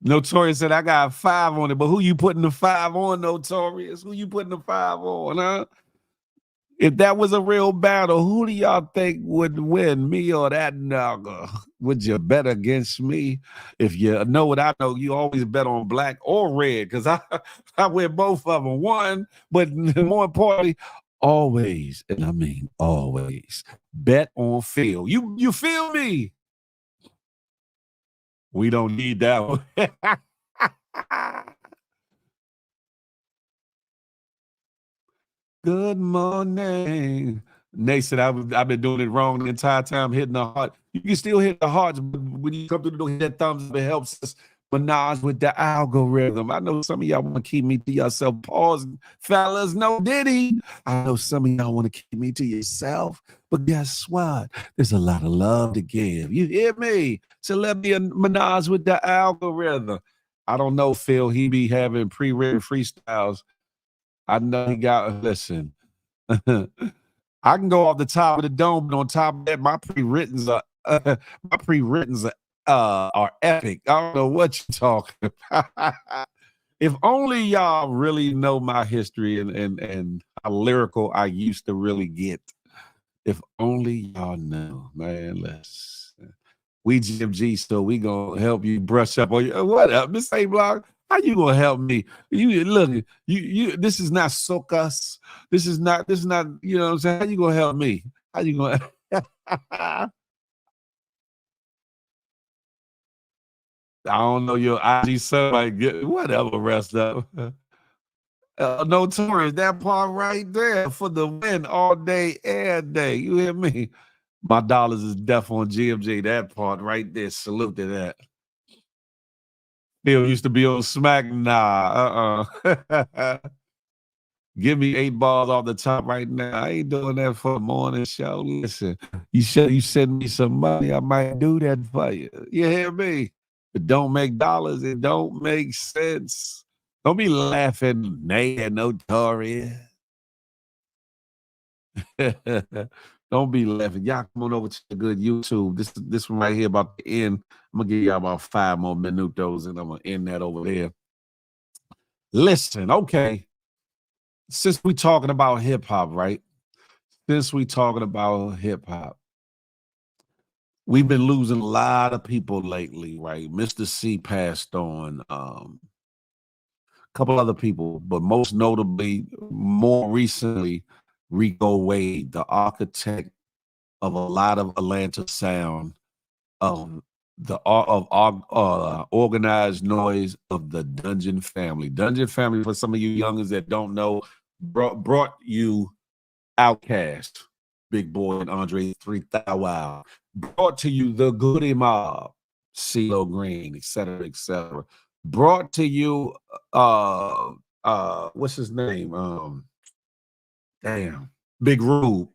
Notorious said, I got 5 on it, but who you putting the 5 on, Notorious? Who you putting the 5 on, huh? If that was a real battle, who do y'all think would win, me or that nigga? Would you bet against me? If you know what I know, you always bet on black or red because I win both of them. One, but more importantly, always, and I mean always, bet on Phil. You feel me? We don't need that one. Good morning. Nate said, I've been doing it wrong the entire time, hitting the heart. You can still hit the hearts, but when you come through the door, hit that thumbs up. It helps us Minaj with the algorithm. I know some of y'all want to keep me to yourself. Pause, fellas. No Diddy. I know some of y'all want to keep me to yourself. But guess what? There's a lot of love to give. You hear me? Celebrity Minaj with the algorithm. I don't know, Phil. He be having pre-written freestyles. I know he got, listen. I can go off the top of the dome, but on top of that, my pre-writtens are epic. I don't know what you're talking about. If only y'all really know my history and how lyrical I used to really get. If only y'all know, man. We GMG, so we gonna help you brush up on you. What up, Miss A Block? How you gonna help me? You look, you. This is not Socas. This is not. You know what I'm saying? How you gonna help me? How you gonna? I don't know your IG son might get whatever rest up. Notorious, that part right there for the win all day, every day. You hear me? My dollars is deaf on GMJ. That part right there. Salute to that. Bill used to be on Smack. Nah, Give me 8 balls off the top right now. I ain't doing that for a morning show. Listen, you send me some money, I might do that for you. You hear me? It don't make dollars. It don't make sense. Don't be laughing, Nate and Notorious. Don't be laughing. Y'all come on over to the good YouTube. This one right here about to end. I'm gonna give y'all about 5 more minutos and I'm gonna end that over there. Listen, okay. Since we talking about hip hop, right? Since we talking about hip hop, we've been losing a lot of people lately, right? Mr. C passed on, a couple other people, but most notably, more recently, Rico Wade, the architect of a lot of Atlanta sound, organized noise of the Dungeon Family. Dungeon Family, for some of you youngins that don't know, brought you Outkast, Big Boy and Andre 3000. Wow. Brought to you the Goody Mob, CeeLo Green, etc., etc. Brought to you what's his name? Big Rube.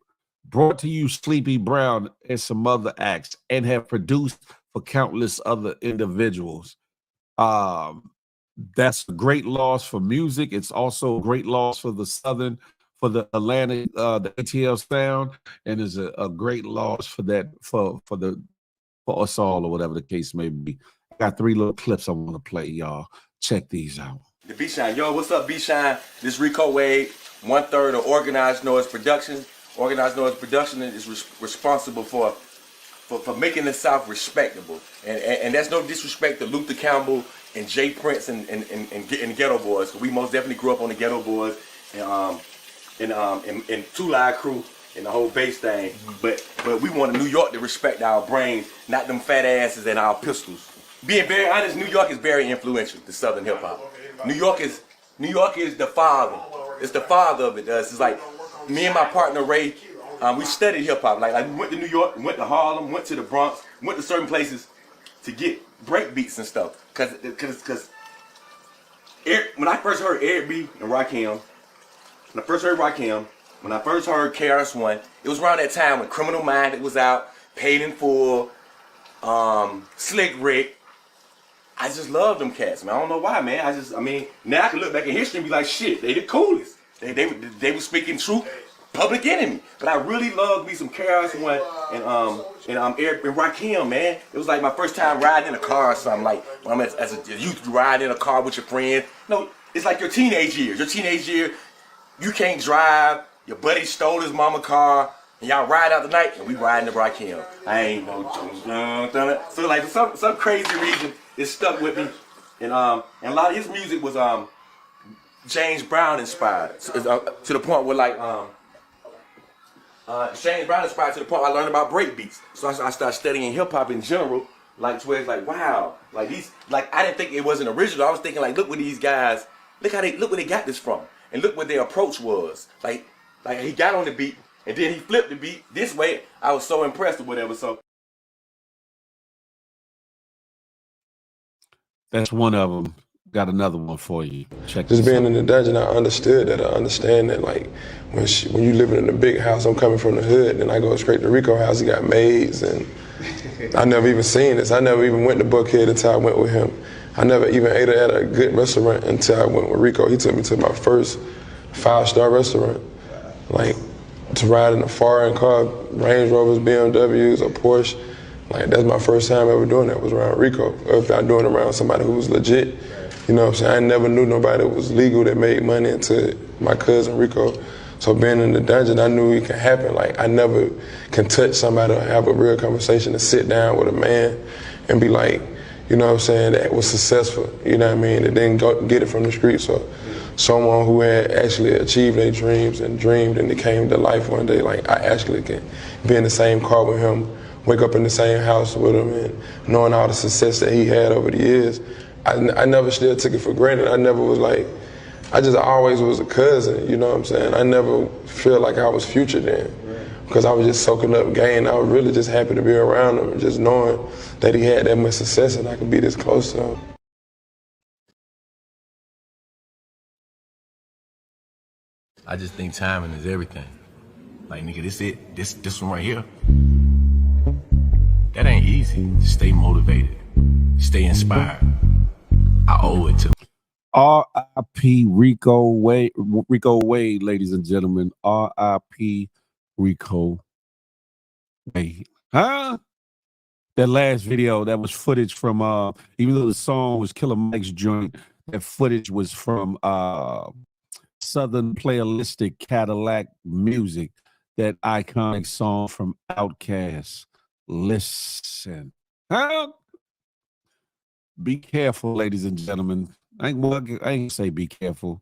Brought to you Sleepy Brown and some other acts, and have produced for countless other individuals. That's a great loss for music. It's also a great loss for the Atlantic, the ATL sound, and is a great loss for that for us all, or whatever the case may be. I got 3 little clips I want to play, y'all. Check these out. The B-Shine. Yo, what's up, B-Shine? This Rico Wade, 1/3 of Organized Noise Production. Organized Noise Production is responsible for making the South respectable. And that's no disrespect to Luther Campbell and Jay Prince and Ghetto Boys. We most definitely grew up on the Ghetto Boys and Two Live Crew and the whole bass thing. But we wanted New York to respect our brains, not them fat asses and our pistols. Being very honest, New York is very influential to Southern hip hop. New York is the father. It's the father of it. It's like me and my partner Ray, we studied hip hop. Like we went to New York, went to Harlem, went to the Bronx, went to certain places to get break beats and stuff. Cause when I first heard Eric B and Rakim, when I first heard KRS-One, it was around that time when Criminal Minded was out, Paid in Full, Slick Rick. I just love them cats, man. I don't know why, man. I mean, now I can look back in history and be like, shit, they the coolest. They were speaking truth, Public Enemy. But I really loved me some KRS-One and Eric and Rakim, man. It was like my first time riding in a car or something. Like when I'm as a youth, riding in a car with your friends. No, it's like your teenage years. Your teenage year, you can't drive. Your buddy stole his mama car, and y'all ride out the night, and we riding to Rakim. I ain't no so like for some crazy reason, it stuck with me, and a lot of his music was James Brown inspired to the point where like James Brown inspired to the point where I learned about break beats. So I started studying hip hop in general, like to where it's like wow, like these, like I didn't think it wasn't original. I was thinking like, look what these guys, look where they got this from, and look what their approach was. Like he got on the beat and then he flipped the beat this way. I was so impressed with whatever. So That's one of them. Got another one for you. Check Just this being out. in the dungeon, I understood that. I understand that, like, when you living in a big house, I'm coming from the hood, and I go straight to Rico house, he got maids, and I never even seen this. I never even went to Buckhead until I went with him. I never even ate at a good restaurant until I went with Rico. He took me to my first 5-star restaurant. Like, to ride in a foreign car, Range Rovers, BMWs, or Porsche. Like, that's my first time ever doing that was around Rico. Or if I'm doing it around somebody who was legit. You know what I'm saying? I never knew nobody that was legal that made money until my cousin Rico. So being in the dungeon, I knew it could happen. Like, I never can touch somebody or have a real conversation to sit down with a man and be like, you know what I'm saying, that was successful, you know what I mean, that didn't go get it from the streets. So someone who had actually achieved their dreams and dreamed and it came to life one day, like I actually can be in the same car with him, wake up in the same house with him, and knowing all the success that he had over the years, I never still took it for granted. I never was like, I just always was a cousin, you know what I'm saying? I never feel like I was Future then, because I was just soaking up game. I was really just happy to be around him and just knowing that he had that much success and I could be this close to him. I just think timing is everything. Like, nigga, this it. This one right here. That ain't easy. Just stay motivated. Stay inspired. I owe it to R.I.P. Rico Wade, ladies and gentlemen. R.I.P. Rico Wade. Huh? That last video, that was footage from even though the song was Killer Mike's joint, that footage was from Southern Playalistic Cadillac Music, that iconic song from Outkast. Listen. Huh? Be careful, ladies and gentlemen. I ain't say be careful.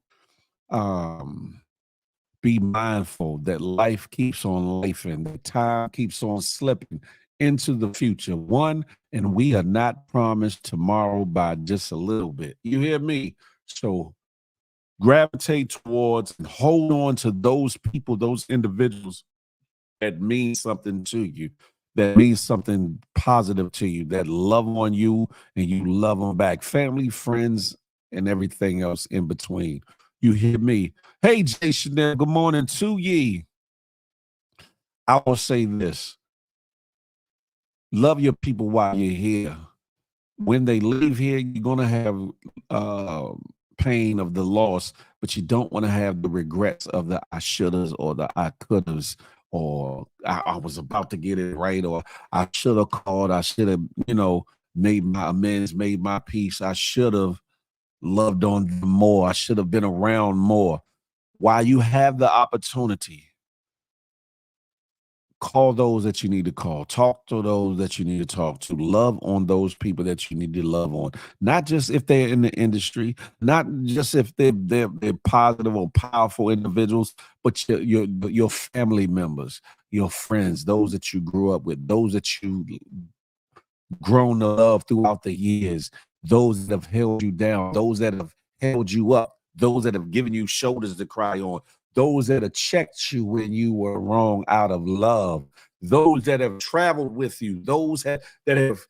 Be mindful that life keeps on lifing, that time keeps on slipping into the future. And we are not promised tomorrow by just a little bit. You hear me? So gravitate towards and hold on to those people, those individuals that mean something to you, that means something positive to you, that love on you and you love them back. Family, friends, and everything else in between. You hear me? Hey, Jay Chanel, good morning to ye. I will say this. Love your people while you're here. When they leave here, you're going to have pain of the loss, but you don't want to have the regrets of the I shouldas or the I couldas, or I was about to get it right, or I should have called, I should have, made my amends, made my peace. I should have loved on them more. I should have been around more. While you have the opportunity, call those that you need to call. Talk to those that you need to talk to. Love on those people that you need to love on. Not just if they're in the industry, not just if they're positive or powerful individuals, but your family members, your friends, those that you grew up with, those that you grown to love throughout the years, those that have held you down, those that have held you up, those that have given you shoulders to cry on, those that have checked you when you were wrong out of love, those that have traveled with you, those that have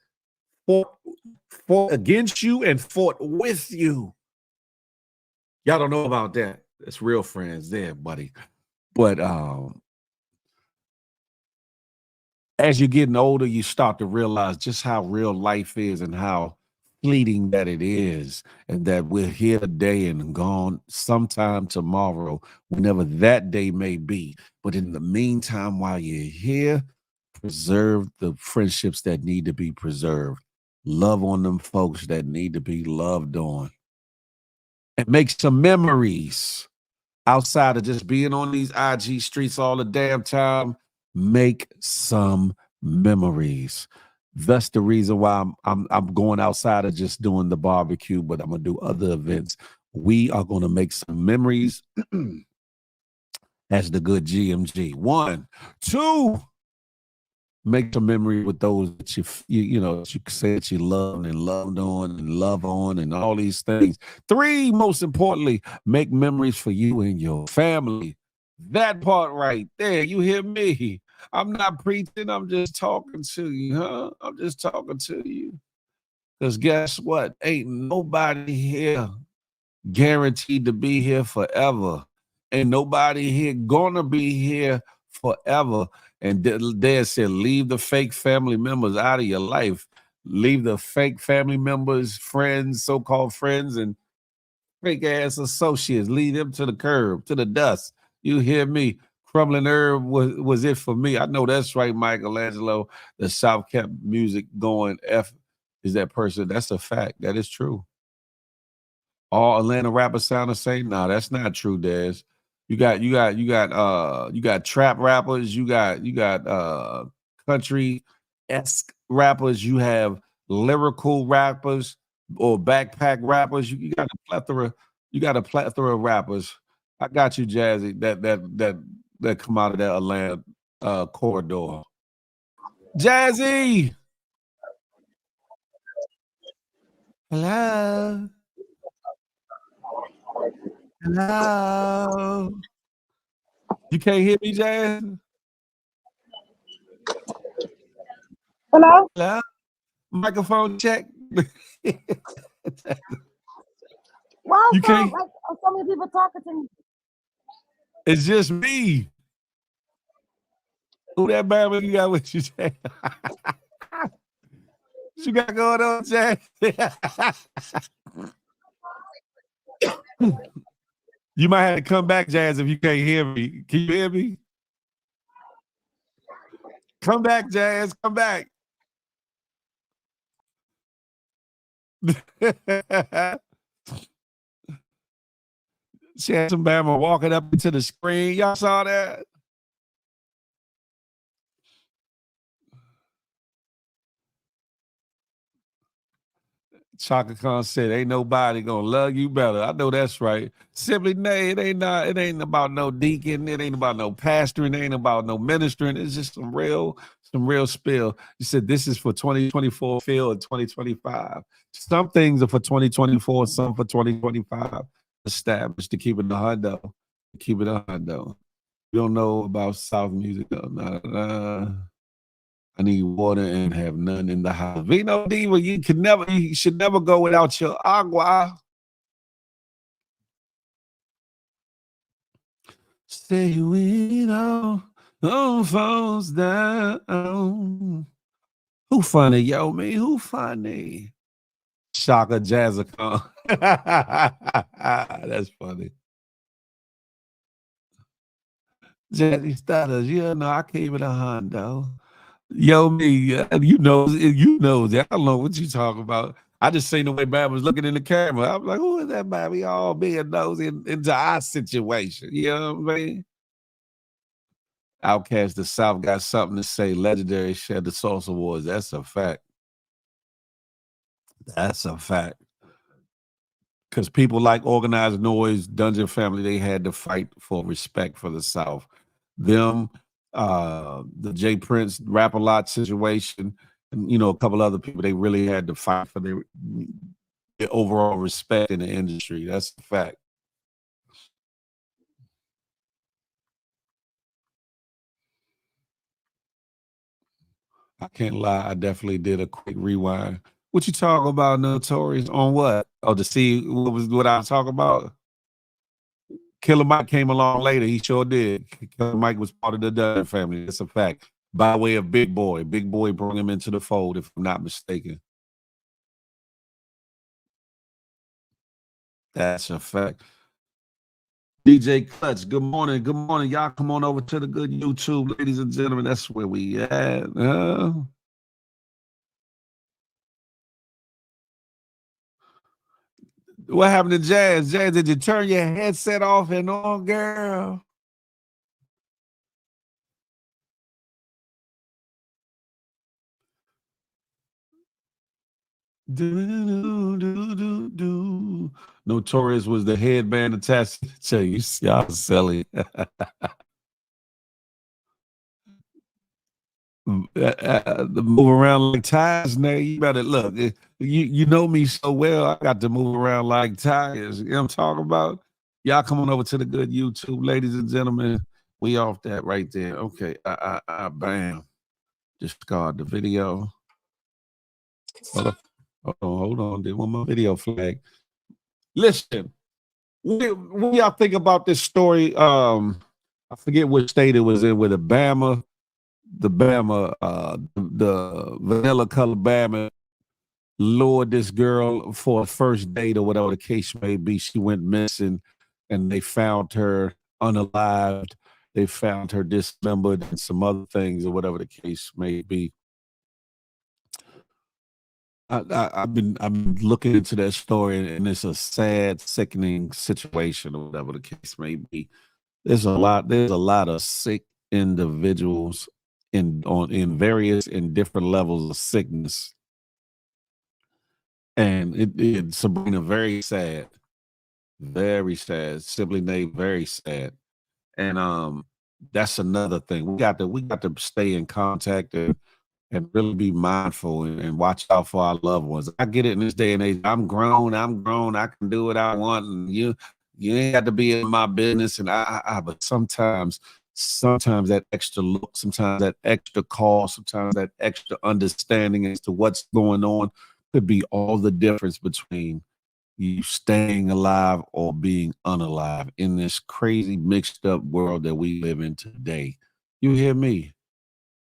fought against you and fought with you. Y'all don't know about that. That's real friends there, buddy. But as you're getting older, you start to realize just how real life is and how fleeting that it is, and that we're here today and gone sometime tomorrow, whenever that day may be. But in the meantime, while you're here, preserve the friendships that need to be preserved. Love on them folks that need to be loved on. And make some memories outside of just being on these IG streets all the damn time. Make some memories. That's the reason why I'm going outside of just doing the barbecue, but I'm gonna do other events. We are gonna make some memories as the good GMG. 1, 2, make some memory with those that that you say that you love and loved on and all these things. 3, most importantly, make memories for you and your family. That part right there, you hear me? I'm not preaching, I'm just talking to you, huh? I'm just talking to you. Because guess what? Ain't nobody here guaranteed to be here forever. Ain't nobody here gonna be here forever. And Dad said, leave the fake family members out of your life. Leave the fake family members, friends, so-called friends, and fake ass associates. Leave them to the curb, to the dust. You hear me? Crumbling herb was it for me. I know that's right, Michelangelo. The South kept music going. F is that person. That's a fact. That is true. All Atlanta rappers sound the same. Nah, that's not true, Dez. You got trap rappers, you got country-esque rappers, you have lyrical rappers or backpack rappers. You got a plethora of rappers. I got you, Jazzy, that come out of that Atlanta corridor. Jazzy. Hello. Hello. You can't hear me, Jazz? Hello? Hello? Microphone check. Why You so, can't. like, so many people talking to me? It's just me. Who that baby you got with you, Jazz? What you got going on, Jazz? You might have to come back, Jazz, if you can't hear me. Can you hear me? Come back, Jazz. Come back. She had some Bama walking up into the screen. Y'all saw that? Chaka Khan said, "Ain't nobody gonna love you better." I know that's right. Simply, nay, it ain't about no deacon. It ain't about no pastoring. It ain't about no ministering. It's just some real spill. You said this is for 2024, Phil, and 2025. Some things are for 2024, some for 2025. Established to keep it a hundo. Keep it a hundo. You don't know about South music though. Nah. I need water and have none in the house. Vino Diva, you should never go without your agua. Stay with all falls down. Who funny, yo, me? Who funny? Shaka Jazzacon. That's funny. Jazzy Stutters, you know, I keep it a hundo. Yo, me, you know that. I don't know what you talking about. I just seen the way Bab was looking in the camera. I was like, who is that baby all being nosy into our situation? You know what I mean? Outcast the South got something to say. Legendary shared the Source Awards. That's a fact. That's a fact. Because people like Organized Noise, Dungeon Family, they had to fight for respect for the South. Them, the Jay Prince Rap-A-Lot situation, and you know, a couple other people, they really had to fight for their overall respect in the industry. That's a fact. I can't lie, I definitely did a quick rewind. What you talking about, Notorious? On what? Oh, to see what I was talking about? Killer Mike came along later. He sure did. Killer Mike was part of the Dunn family. That's a fact. By way of Big Boy. Big Boy brought him into the fold, if I'm not mistaken. That's a fact. DJ Clutch, good morning. Good morning. Y'all come on over to the good YouTube, ladies and gentlemen. That's where we at. What happened to Jazz? Jazz, did you turn your headset off and on, girl? Notorious was the headband attached to you. Y'all silly. Move around like tires now. You better look. You know me so well. I got to move around like tires. You know what I'm talking about? Y'all come on over to the good YouTube, ladies and gentlemen. We off that right there. Okay. Bam. Discard the video. Hold on. Did want my video flag. Listen, when y'all think about this story, I forget which state it was in, with the Bama, the vanilla color Bama lured this girl for a first date or whatever the case may be. She went missing, and they found her unalived. They found her dismembered and some other things or whatever the case may be. I've been looking into that story, and it's a sad, sickening situation or whatever the case may be. There's a lot of sick individuals in various and different levels of sickness. And it Sabrina, very sad. Very sad. Simply named very sad. And that's another thing. We got to stay in contact and really be mindful and watch out for our loved ones. I get it in this day and age. I'm grown. I can do what I want. And you ain't got to be in my business. And but sometimes that extra look, sometimes that extra call, sometimes that extra understanding as to what's going on could be all the difference between you staying alive or being unalive in this crazy mixed up world that we live in today. You hear me?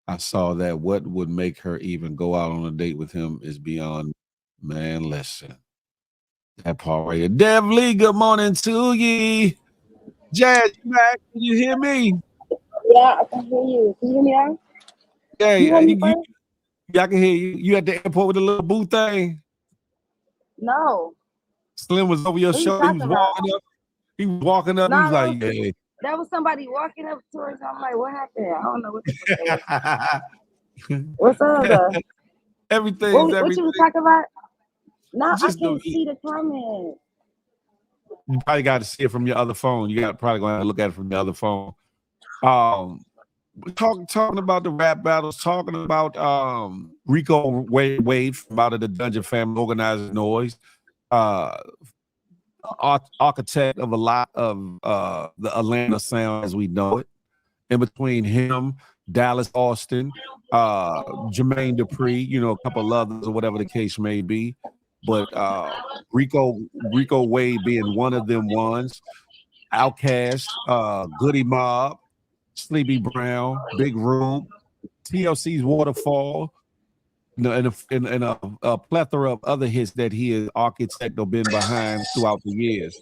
I saw that. What would make her even go out on a date with him is beyond, man. Listen, that part right here. Dev Lee, good morning to ye. Jazz, you back? Can you hear me? Yeah, I can hear you. Can you hear me now? Yeah, You hear me you, first? I can hear you. You at the airport with the little boo thing? No. Slim was over your What are you shoulder. He talking was about? walking up. He was walking up. He was No, like, yeah. that was somebody walking up towards. I'm like, what happened? I don't know what the fuck that was. What's up, though? Everything's What you everything. was talking about? No, I Just can't see the comment. you probably got to see it from your other phone. You got probably going to look at it from your other phone. Talking about the rap battles, talking about Rico Wade from out of the Dungeon family, organizing noise, architect of a lot of the Atlanta sound as we know it. In between him, Dallas Austin, Jermaine Dupri, a couple others or whatever the case may be. But Rico Wade being one of them ones. Outkast, Goody Mob, Sleepy Brown, Big Room, TLC's Waterfall, and a plethora of other hits that he has architect or been behind throughout the years.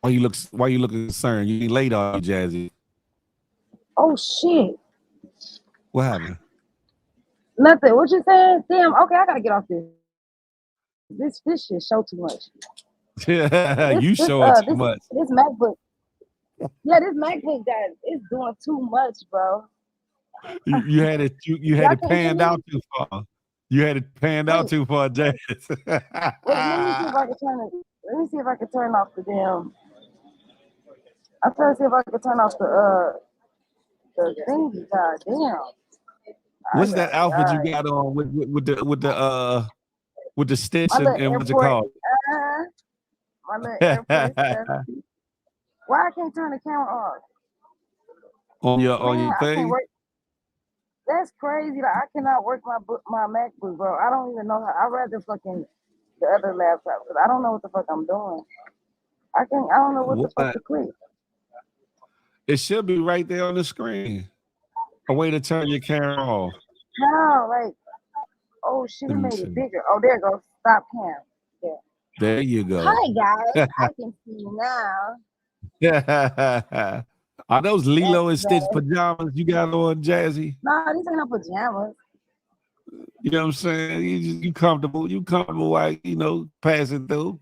Why you looking concerned? You ain't late, are you, Jazzy? Oh shit! What happened? Nothing. What you saying? Damn. Okay, I gotta get off this. This shit show too much. You showing too much. This MacBook. Yeah, this MacBook guy is doing too much, bro. You had it. You had Y'all it can't hear panned me? out too far. You had it panned out Wait, too far, Jazz. wait. Let me see if I can turn it. Let me see if I can turn off the damn. I'm trying to see if I can turn off the thingy. God damn. What's that outfit you God. got on with the stitch My little and what's it airport. called? My little airport stuff. Why I can't turn the camera off? on your Man, I can't thing? work. That's crazy. Like, I cannot work my MacBook, bro. I don't even know how. I'd rather fucking the other laptop because I don't know what the fuck I'm doing. I don't know what the fuck What? to click. It should be right there on the screen. A way to turn your camera off. How? Like, oh shit, it Let me made it see. bigger. Oh, there it goes. Stop cam. Yeah. There you go. Hi guys, I can see you now. Are those That's Lilo and Stitch better. pajamas you got on, Jazzy? No, these ain't no pajamas. You know what I'm saying? You comfortable. You comfortable while, passing through.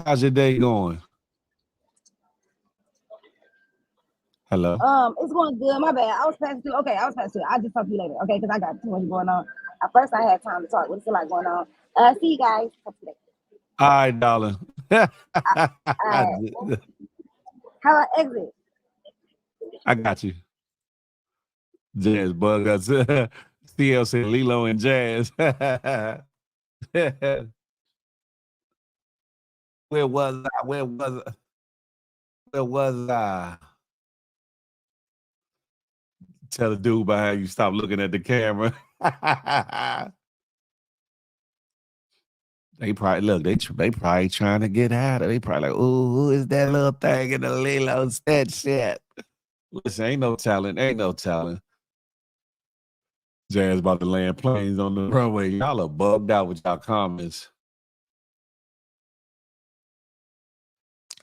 How's your day going? Hello? It's going good. My bad. I was passing through. Okay, I was passing through. I'll just talk to you later. Okay, because I got too much going on. At first, I had time to talk. What's a lot going on? See you guys. Talk to you later. All right, darling. How I exit? I got you. Jazz bug us. CL said Lilo and Jazz. Where was I? Where was I? Tell the dude behind you stop looking at the camera. They probably look. They probably trying to get out of. They probably like, ooh, who is that little thing in the Lilo that shit? Listen, ain't no talent. Ain't no talent. Jazz about to land planes on the runway. Y'all are bugged out with y'all comments.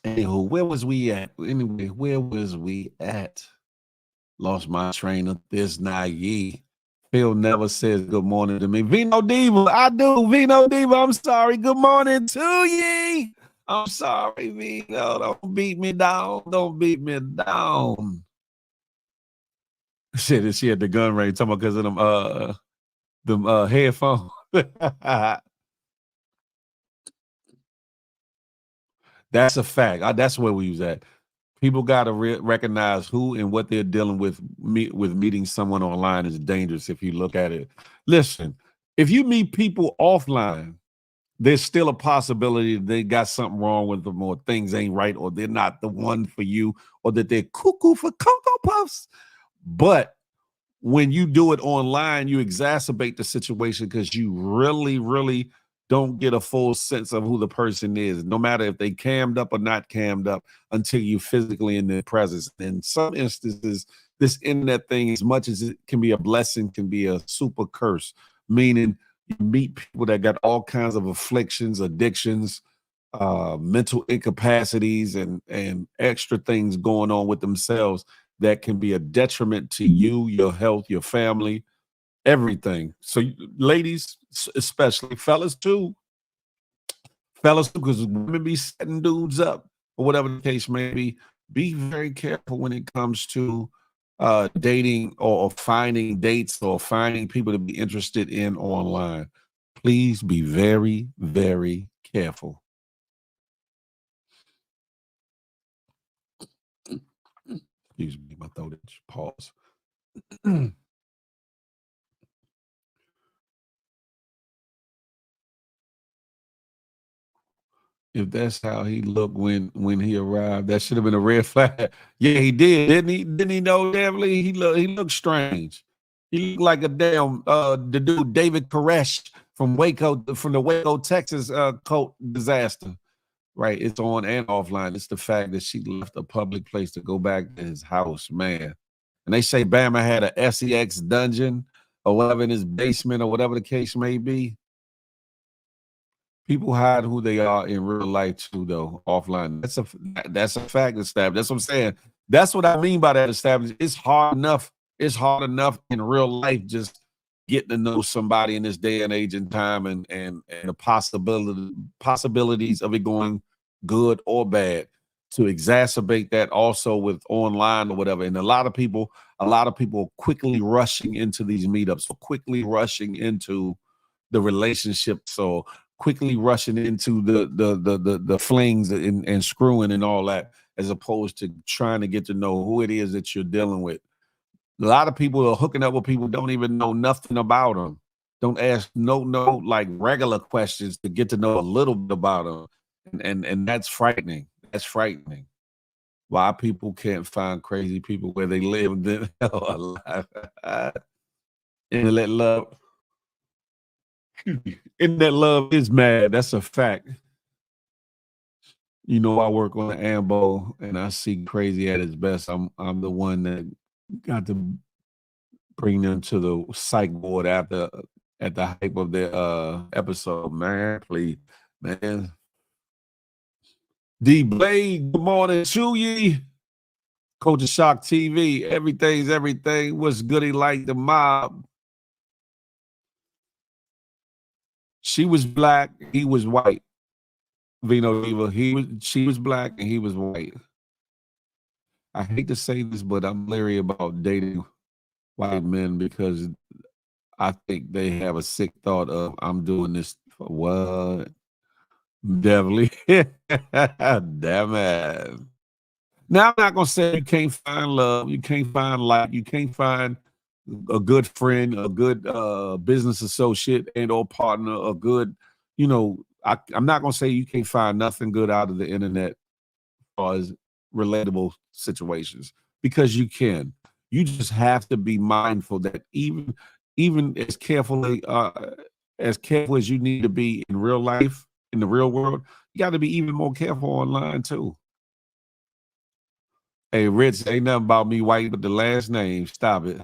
Anywho, where was we at? Anyway, where was we at? Lost my train of this naive. Phil never says good morning to me. Vino Diva, I do. Vino Diva, I'm sorry. Good morning to ye. I'm sorry, Vino. Don't beat me down. Don't beat me down. Shit, is she at the gun range talking about because of them headphones? That's a fact. That's where we was at. People got to recognize who and what they're dealing with. With meeting someone online is dangerous if you look at it. Listen, if you meet people offline, there's still a possibility they got something wrong with them, or things ain't right, or they're not the one for you, or that they're cuckoo for Cocoa Puffs. But when you do it online, you exacerbate the situation because you really, really don't get a full sense of who the person is, no matter if they cammed up or not cammed up, until you physically in their presence. In some instances, this internet thing, as much as it can be a blessing, can be a super curse, meaning you meet people that got all kinds of afflictions, addictions, mental incapacities, and extra things going on with themselves that can be a detriment to you, your health, your family, everything. So ladies, especially fellas too, because women be setting dudes up or whatever the case may be very careful when it comes to dating or finding dates or finding people to be interested in online. Please be very, very careful. Excuse me, my throat itch. Pause. If that's how he looked when he arrived, that should have been a red flag. Yeah, he did, didn't he? Didn't he know definitely he looked strange. He looked like a damn the dude David Koresh from the Waco, Texas cult disaster. Right. It's on and offline. It's the fact that she left a public place to go back to his house, man. And they say Bama had a SEX dungeon or whatever in his basement or whatever the case may be. People hide who they are in real life too, though, offline. That's a fact, established. That's what I'm saying. That's what I mean by that, established. It's hard enough. It's hard enough in real life just getting to know somebody in this day and age and time, and the possibilities of it going good or bad. To exacerbate that also with online or whatever, and a lot of people quickly rushing into these meetups, or quickly rushing into the relationship, so quickly rushing into the flings and screwing and all that, as opposed to trying to get to know who it is that you're dealing with. A lot of people are hooking up with people don't even know nothing about them. Don't ask no like regular questions to get to know a little bit about them, and that's frightening. That's frightening. Why people can't find crazy people where they live? Then internet love. Internet love is mad. That's a fact. You know, I work on the AMBO and I see crazy at its best. I'm the one that got to bring them to the psych ward at the hype of their episode. Man, please, man. D Blade, good morning to ye. Culture Shock TV, everything's everything. What's goody like the mob? She was black, he was white. Vino Diva, she was black and he was white. I hate to say this, but I'm leery about dating white men because I think they have a sick thought of, I'm doing this for what? Definitely. Damn it. Now, I'm not going to say you can't find love, you can't find light, you can't find a good friend, a good business associate and or partner, a good, I'm not going to say you can't find nothing good out of the internet as relatable situations, because you can. You just have to be mindful that even as careful as you need to be in real life, in the real world, you got to be even more careful online too. Hey, Rich, ain't nothing about me white but the last name. Stop it.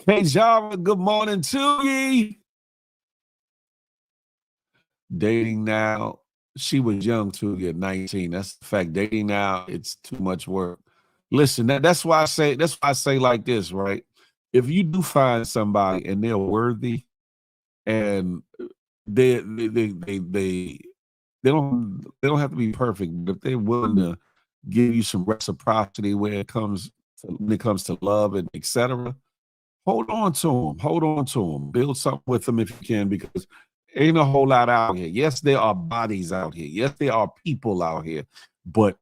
Hey, Java, good morning to ye. Dating now, she was young too, at 19. That's the fact. Dating now, it's too much work. Listen, that's why I say like this, right? If you do find somebody and they're worthy and they don't have to be perfect, but if they're willing to give you some reciprocity when it comes to love and etc., hold on to them, build something with them if you can, because ain't a whole lot out here. Yes, there are bodies out here. Yes, there are people out here, but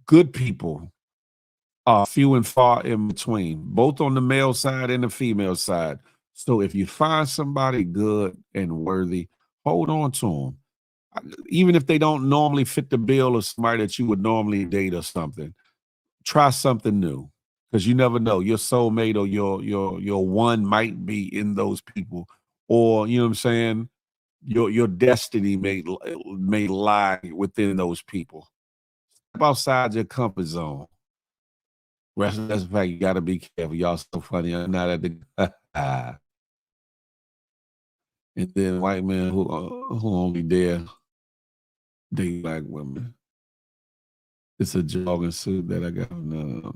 good people are few and far in between, both on the male side and the female side. So if you find somebody good and worthy, hold on to them. Even if they don't normally fit the bill of somebody that you would normally date or something, try something new, because you never know. Your soulmate or your one might be in those people, or you know what I'm saying. Your destiny may lie within those people. Step outside your comfort zone. That's the fact. You got to be careful. Y'all so funny. I'm not at the. And then white men who only dare date black women. It's a jogging suit that I got.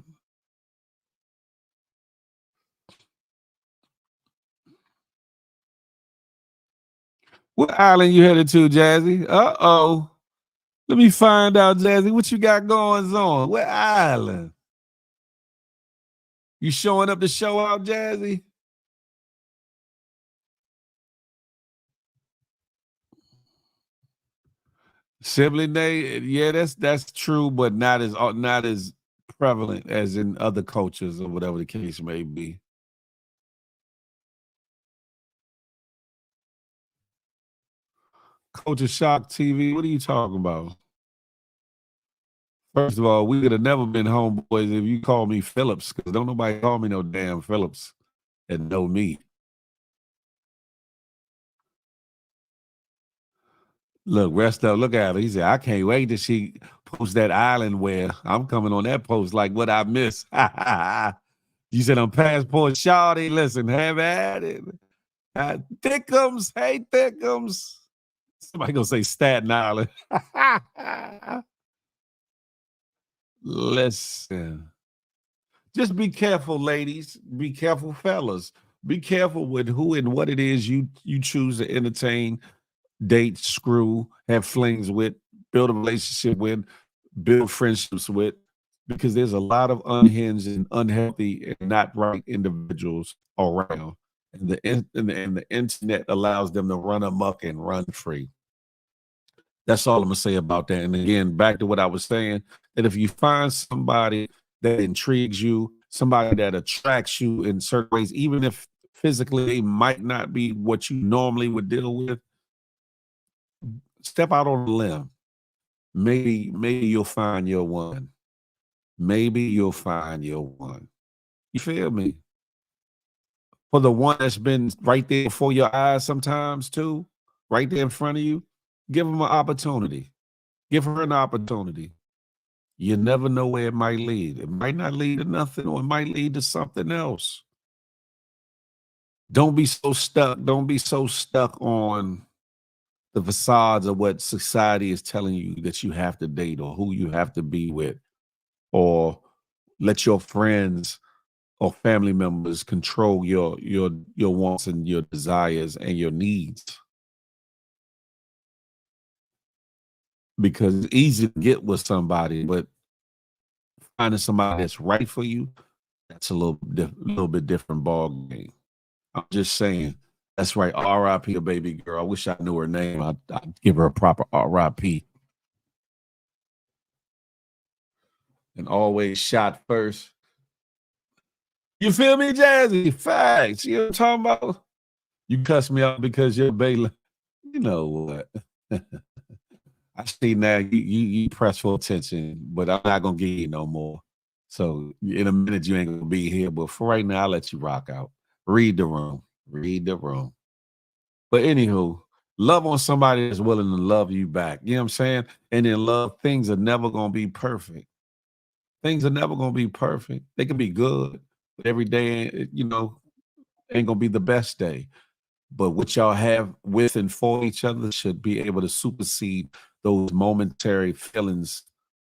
What island you headed to, Jazzy? Uh-oh. Let me find out, Jazzy, what you got going on? What island? You showing up to show out, Jazzy? Sibling Day, yeah, that's true, but not as prevalent as in other cultures or whatever the case may be. Culture Shock TV, what are you talking about? First of all, we could have never been homeboys if you called me Phillips, because don't nobody call me no damn Phillips and know me. Look, rest up. Look at her. He said, I can't wait till she post that island where I'm coming on that post like what I miss. You said I'm passport shawty. Listen, have at it. Thickums. Hey, Thickums. Somebody gonna say Staten Island. Listen. Just be careful, ladies. Be careful, fellas. Be careful with who and what it is you choose to entertain, date, screw, have flings with, build a relationship with, build friendships with, because there's a lot of unhinged and unhealthy and not right individuals around. And the internet allows them to run amok and run free. That's all I'm gonna say about that. And again, back to what I was saying, that if you find somebody that intrigues you, somebody that attracts you in certain ways, even if physically they might not be what you normally would deal with, step out on a limb. Maybe you'll find your one. Maybe you'll find your one. You feel me? For the one that's been right there before your eyes sometimes too, right there in front of you, give them an opportunity. Give her an opportunity. You never know where it might lead. It might not lead to nothing, or it might lead to something else. Don't be so stuck. Don't be so stuck on the facades of what society is telling you that you have to date or who you have to be with, or let your friends or family members control your wants and your desires and your needs. Because it's easy to get with somebody, but finding somebody that's right for you, that's a little bit different ball game. I'm just saying. That's right. R.I.P. a baby girl. I wish I knew her name. I'd give her a proper R.I.P. And always shot first. You feel me, Jazzy? Facts. You know what I'm talking about? You cuss me out because you're Baylor. You know what? I see now you press for attention, but I'm not gonna give you no more. So in a minute, you ain't gonna be here. But for right now, I'll let you rock out. Read the room. Read the room. But anywho, love on somebody that's willing to love you back. You know what I'm saying? And in love, things are never gonna be perfect. Things are never gonna be perfect. They can be good, but every day, ain't gonna be the best day. But what y'all have with and for each other should be able to supersede those momentary feelings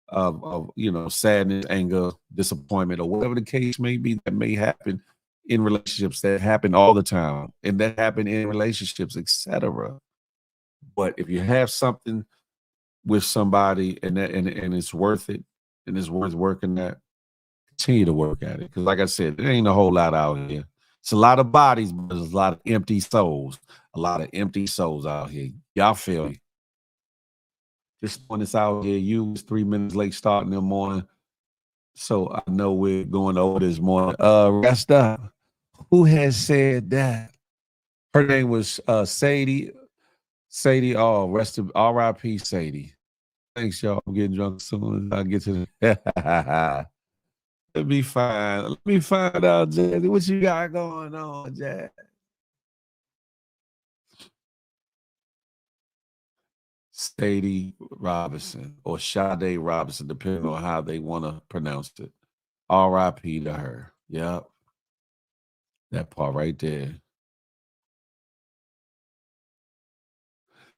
of sadness, anger, disappointment, or whatever the case may be that may happen in relationships. That happen all the time, and that happen in relationships, etc. But if you have something with somebody and it's worth it, and it's worth working at, continue to work at it. Because like I said, there ain't a whole lot out here. It's a lot of bodies, but there's a lot of empty souls. A lot of empty souls out here. Y'all feel me? Just when it's out here, you was 3 minutes late starting in the morning. So I know we're going over this morning. Rest up. Who has said that? Her name was Sadie. Sadie, R.I.P. Sadie. Thanks, y'all. I'm getting drunk soon as I get to the Let me find out, Jazzy. What you got going on, Jazz? Sadie Robinson or Sade Robinson, depending on how they want to pronounce it. R.I.P. to her. Yep. That part right there.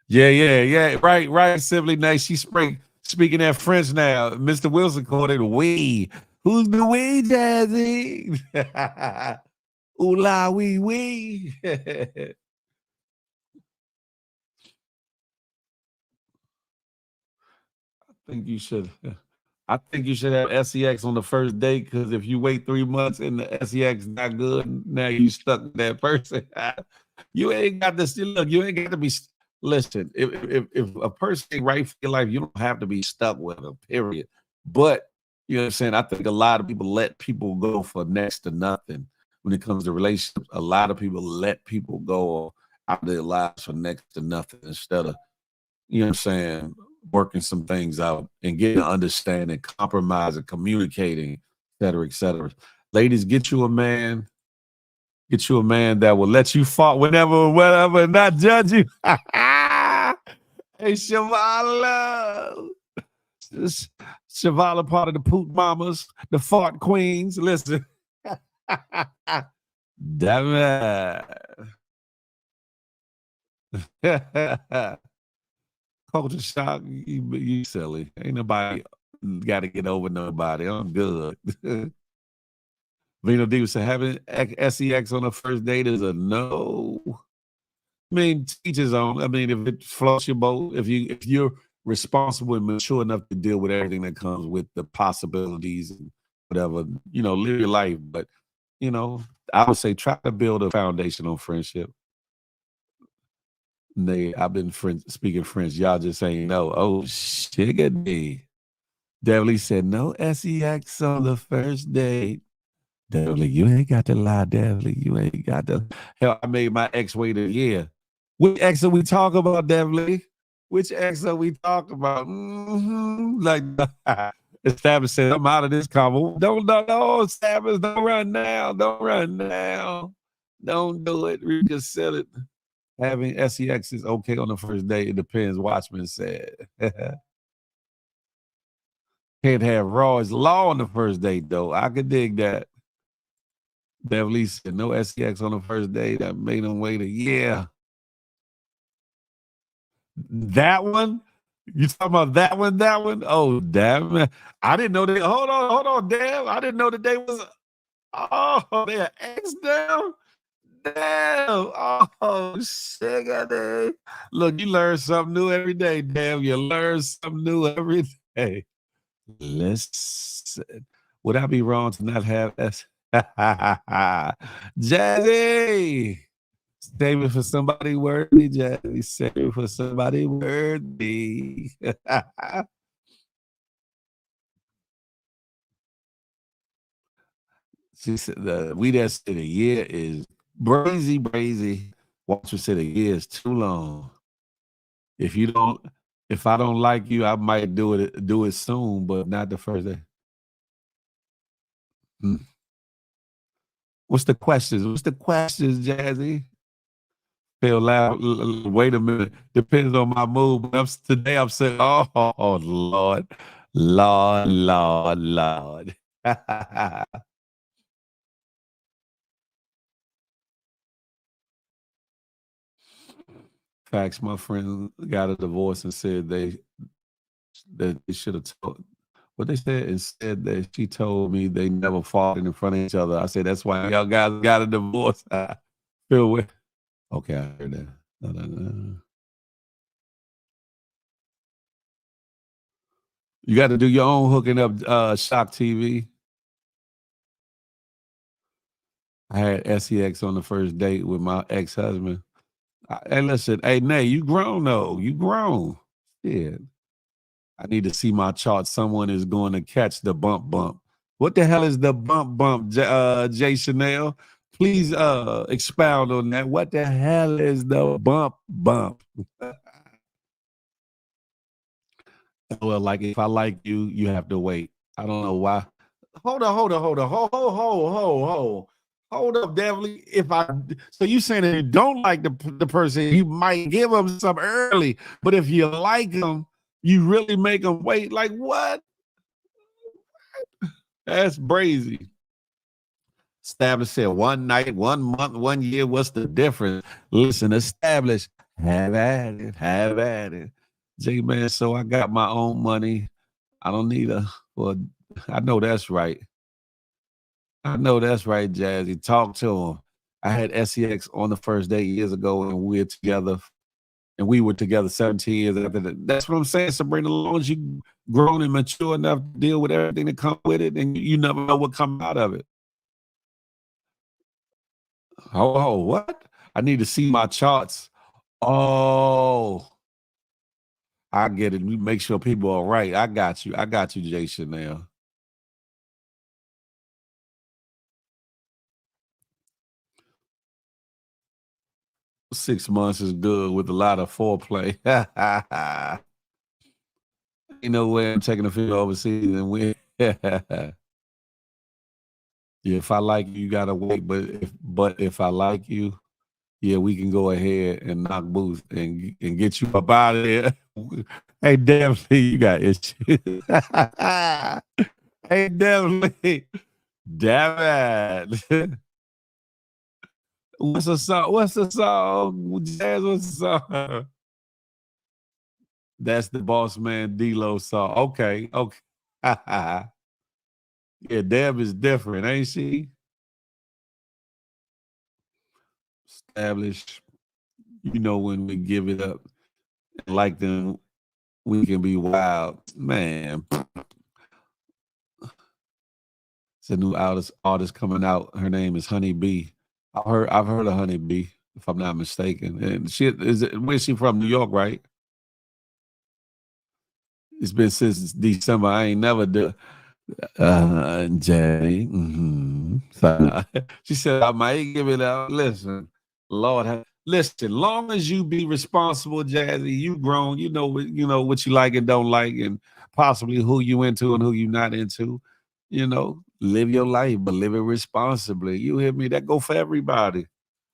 Yeah. Right. Simply nice. She's speaking that French now. Mr. Wilson called it we. Who's the we, Jazzy? Ooh la wee. I think you should have SEX on the first date, because if you wait 3 months and the SEX not good, now you stuck with that person. You ain't got to look. You ain't got to be. Listen, if a person ain't right for your life, you don't have to be stuck with them. Period. But you know what I'm saying. I think a lot of people let people go for next to nothing when it comes to relationships. A lot of people let people go out of their lives for next to nothing instead of, you know what I'm saying, working some things out and getting understanding, compromising, communicating, et cetera, et cetera. Ladies, get you a man that will let you fall whenever, whatever, and not judge you. Hey, Shavala. Shavala, part of the poot mamas, the fart queens. Listen. Damn it. Culture shock, you silly. Ain't nobody got to get over nobody. I'm good. Vino D said having SEX on the first date is a no. I mean, teach his own. I mean, if it floats your boat, if you're responsible and mature enough to deal with everything that comes with the possibilities and whatever, live your life. But I would say try to build a foundation on friendship. I've been speaking French. Y'all just saying no. Oh, shiggity. Devily said no SEX on the first date. Devily, you ain't got to lie, Devily. You ain't got to. Hell, I made my ex wait a year. Which ex are we talking about, Devily? Which ex are we talking about? Like, Stabbers said, I'm out of this convo. Don't, Stabbers, don't run now. Don't run now. Don't do it. Reconsider it. Having SEX is okay on the first date. It depends. Watchman said. Can't have raw as law on the first date, though. I could dig that. Beverly said no SEX on the first date. That made him wait a year. That one? You talking about that one? That one? Oh, damn. I didn't know that. Hold on, damn. I didn't know that they was. Oh, they're ex now? Damn. Oh, shit. Look, you learn something new every day, damn. You learn something new every day. Listen. Would I be wrong to not have S? Jazzy! Save it for somebody worthy, Jazzy. Save it for somebody worthy. She said, we that said a year is brazy. Walter said a year is too long. If I don't like you, I might do it soon, but not the first day. What's the questions? What's the questions, Jazzy? Feel loud. Wait a minute. Depends on my mood. But today I'm saying, oh, Lord, Lord, Lord, Lord. Facts. My friend got a divorce and said that they should have told what they said and said that she told me they never fought in front of each other. I said that's why y'all guys got a divorce. Feel with. Okay, I heard that. No. You got to do your own hooking up Shock TV. I had SEX on the first date with my ex-husband. Hey, listen, hey, Nay, you grown though. You grown. Yeah. I need to see my chart. Someone is going to catch the bump. What the hell is the bump, Jay Chanel? Please expound on that. What the hell is the bump? Well, like if I like you, you have to wait. I don't know why. Hold on. Hold up, Definitely. So you saying that you don't like the person, you might give them some early, but if you like them, you really make them wait. Like what? That's crazy. Establish said 1 night, 1 month, 1 year. What's the difference? Listen, establish. Have at it. J-Man, so I got my own money. I don't need well, I know that's right. Jazzy. Talk to him. I had SEX on the first date years ago, and we were together 17 years after that. That's what I'm saying, Sabrina. As long as you grown and mature enough to deal with everything that comes with it, and you never know what comes out of it. Oh, what? I need to see my charts. Oh, I get it. We make sure people are right. I got you, Jay Chanel. Six months is good with a lot of foreplay. Ain't no way I'm taking a film overseas and win. Yeah, if I like you, you gotta wait. But if I like you, yeah, we can go ahead and knock boots and get you up out of there. Hey, definitely, you got issues. Hey, definitely, damn it. What's the song? Jazz, what's the song? That's the Boss Man D-Lo song. Okay. Yeah, Deb is different, ain't she? Established. You know when we give it up, like them, we can be wild. Man. It's a new artist coming out. Her name is Honey B. I've heard of Honey B, if I'm not mistaken. And where's she from? New York, right? It's been since December. I ain't never do. Jay. So, she said, I might give it out. Listen, Lord, listen, long as you be responsible, Jazzy, you grown, you know what you like and don't like, and possibly who you into and who you not into. Live your life, but live it responsibly. You hear me? That go for everybody.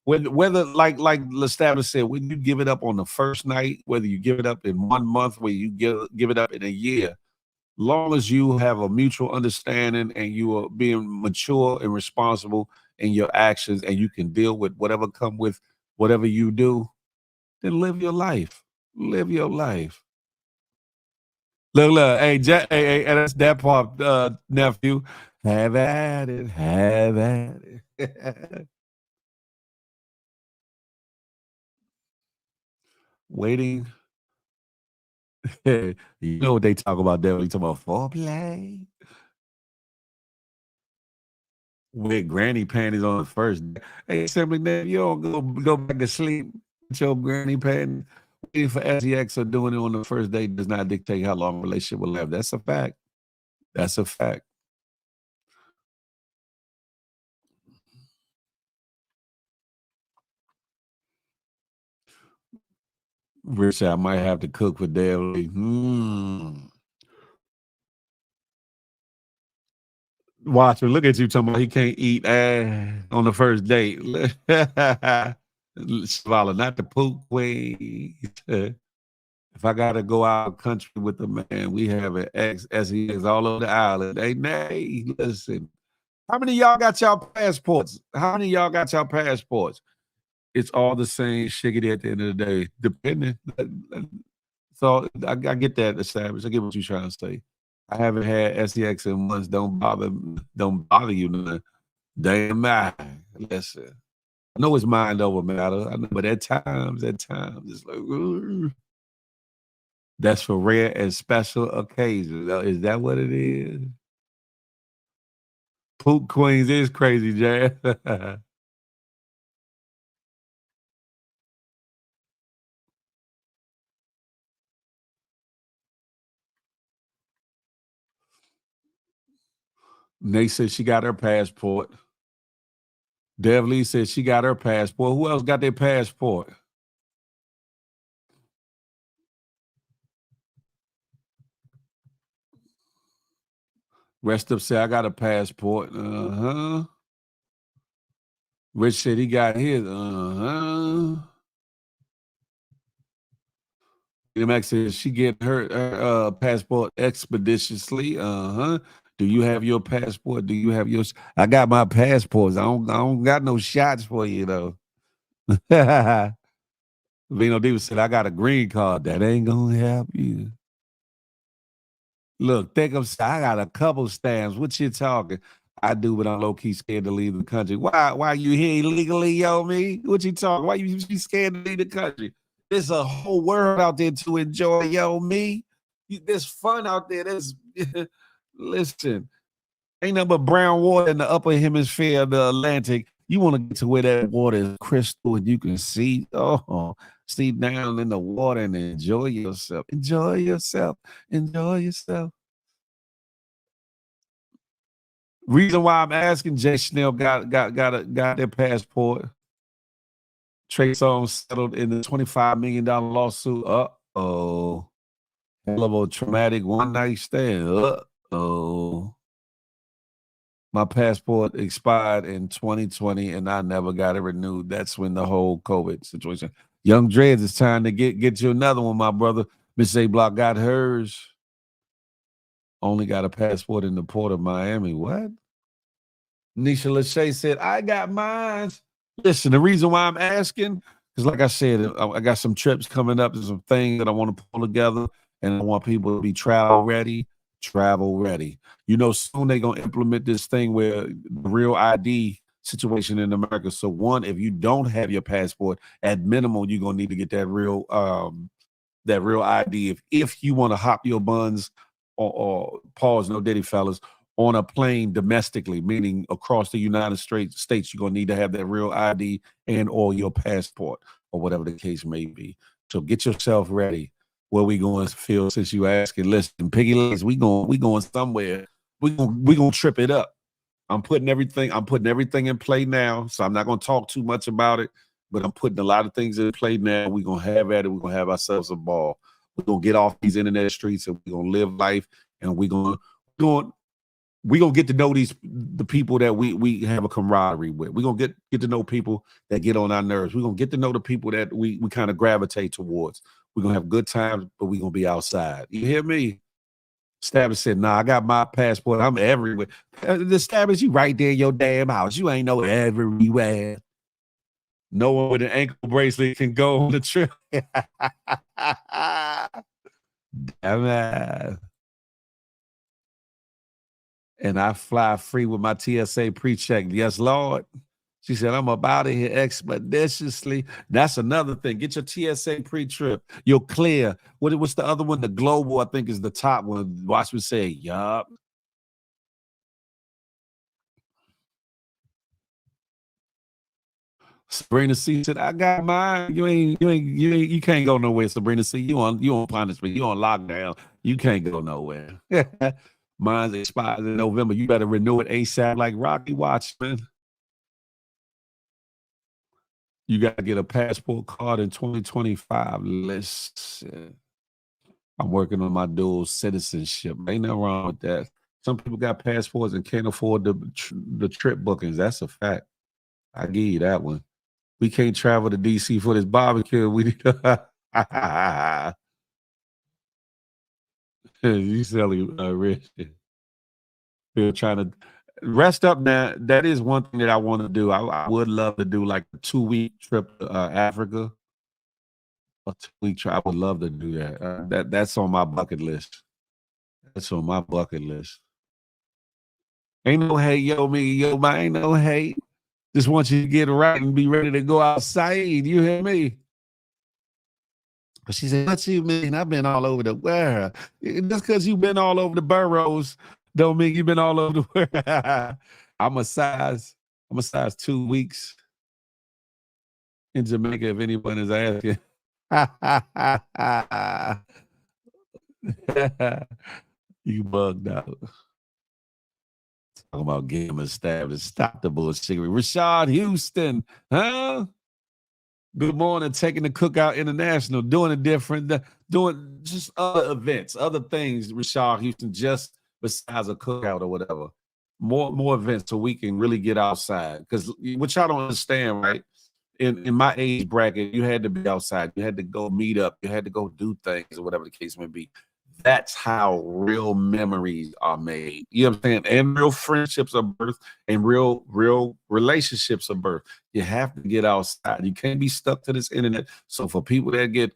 Whether like Lestablis said, when you give it up on the first night, whether you give it up in 1 month, whether you give it up in a year, long as you have a mutual understanding and you are being mature and responsible in your actions and you can deal with whatever come with whatever you do, then live your life. Live your life. Look, hey, hey, that's that part, nephew. Have at it. Waiting. You know what they talk about there? They talk about foreplay. With granny panties on the first day. Hey, simply, man, you don't go back to sleep with your granny panties. Waiting for SEX or doing it on the first day does not dictate how long a relationship will have. That's a fact. That's a fact. Rich, I might have to cook for daily. Watch him. Look at you talking about he can't eat on the first date. Swallow, not the poop queen. If I gotta go out of country with the man, we have an SEX all over the island. Hey, nay, listen. How many of y'all got y'all passports? How many of y'all got y'all passports? It's all the same shiggity at the end of the day, depending. So I get that established. I get what you're trying to say. I haven't had SEX in months. Don't bother you none. Damn man. Listen. I know it's mind over matter. I know, but at times, it's like, ooh. That's for rare and special occasions. Is that what it is? Poop Queens is crazy, Jay. Nate said she got her passport. Dev Lee said she got her passport. Who else got their passport? Rest up said I got a passport. Uh-huh. Rich said he got his. Uh-huh. Max says she get her passport expeditiously. Uh-huh. Do you have your passport? Do you have yours? I got my passports. I don't got no shots for you though. Vino Davis said I got a green card. That ain't gonna help you. Look, think of I got a couple stamps. What you talking? I do, but I'm low key scared to leave the country. Why you here illegally, yo me? What you talking? Why you be scared to leave the country? There's a whole world out there to enjoy, yo me. There's fun out there. Listen, ain't nothing but brown water in the upper hemisphere of the Atlantic. You want to get to where that water is crystal and you can see down in the water and enjoy yourself. Enjoy yourself. Enjoy yourself. Reason why I'm asking, Jay Snell got their passport. Trey Songz settled in the $25 million lawsuit. Uh-oh. Hell of a traumatic one-night stand. Uh-oh. My passport expired in 2020 and I never got it renewed. That's when the whole COVID situation. Young Dreads, it's time to get you another one, my brother. Miss A Block got hers. Only got a passport in the port of Miami. What? Nisha Lachey said, I got mine. Listen, the reason why I'm asking is, like I said, I got some trips coming up. There's some things that I want to pull together, and I want people to be travel ready. Travel ready. You know, soon they're going to implement this thing where the real ID situation in America. So one, if you don't have your passport, at minimum, you're going to need to get that real ID. If you want to hop your buns or pause, no diddy fellas, on a plane domestically, meaning across the United States, you're going to need to have that real ID and or your passport or whatever the case may be. So get yourself ready. Where we going, Phil, since you asking? Listen, Piggy Legs, we going somewhere. We gonna trip it up. I'm putting everything in play now, so I'm not gonna talk too much about it, but I'm putting a lot of things in play now. We're gonna have at it. We're gonna have ourselves a ball. We're gonna get off these internet streets and we're gonna live life, and we're gonna get to know the people that we have a camaraderie with. We're gonna get to know people that get on our nerves. We're gonna get to know the people that we kind of gravitate towards. We're gonna have good times, but we're gonna be outside. You hear me? Stabber said, nah, I got my passport. I'm everywhere. The Stabbers, you right there in your damn house. You ain't no everywhere. No one with an ankle bracelet can go on the trip. Damn it. And I fly free with my TSA pre-check. Yes, Lord. She said, I'm about to here expeditiously. That's another thing. Get your TSA pre-trip. You're clear. What's the other one? The global, I think, is the top one. Watch me say, yup. Sabrina C said, I got mine. You can't go nowhere, Sabrina C. You on punishment. You on lockdown. You can't go nowhere. Mine's expires in November. You better renew it ASAP like Rocky Watchman. You got to get a passport card in 2025. Listen, I'm working on my dual citizenship. Ain't nothing wrong with that. Some people got passports and can't afford the trip bookings. That's a fact. I give you that one. We can't travel to DC for this barbecue. We need you silly Rich. Still trying to rest up now. That is one thing that I want to do. I would love to do like a 2-week trip to Africa. A 2-week trip. I would love to do that. That's on my bucket list. That's on my bucket list. Ain't no hate, yo, ain't no hate. Just want you to get right and be ready to go outside. You hear me? But she said, what you mean? I've been all over the world. Just because you've been all over the boroughs don't mean you've been all over the world. I'm a size 2 weeks in Jamaica, if anyone is asking. You bugged out. Talking about game established. Stop the bullshit. Rashad Houston, huh? Good morning. Taking the Cookout International, doing it different, doing just other events, other things. Rashad Houston, just besides a cookout or whatever. More events so we can really get outside. Because what y'all don't understand, right? In my age bracket, you had to be outside. You had to go meet up. You had to go do things or whatever the case may be. That's how real memories are made. You know what I'm saying? And real friendships are birthed and real relationships are birthed. You have to get outside. You can't be stuck to this internet. So for people that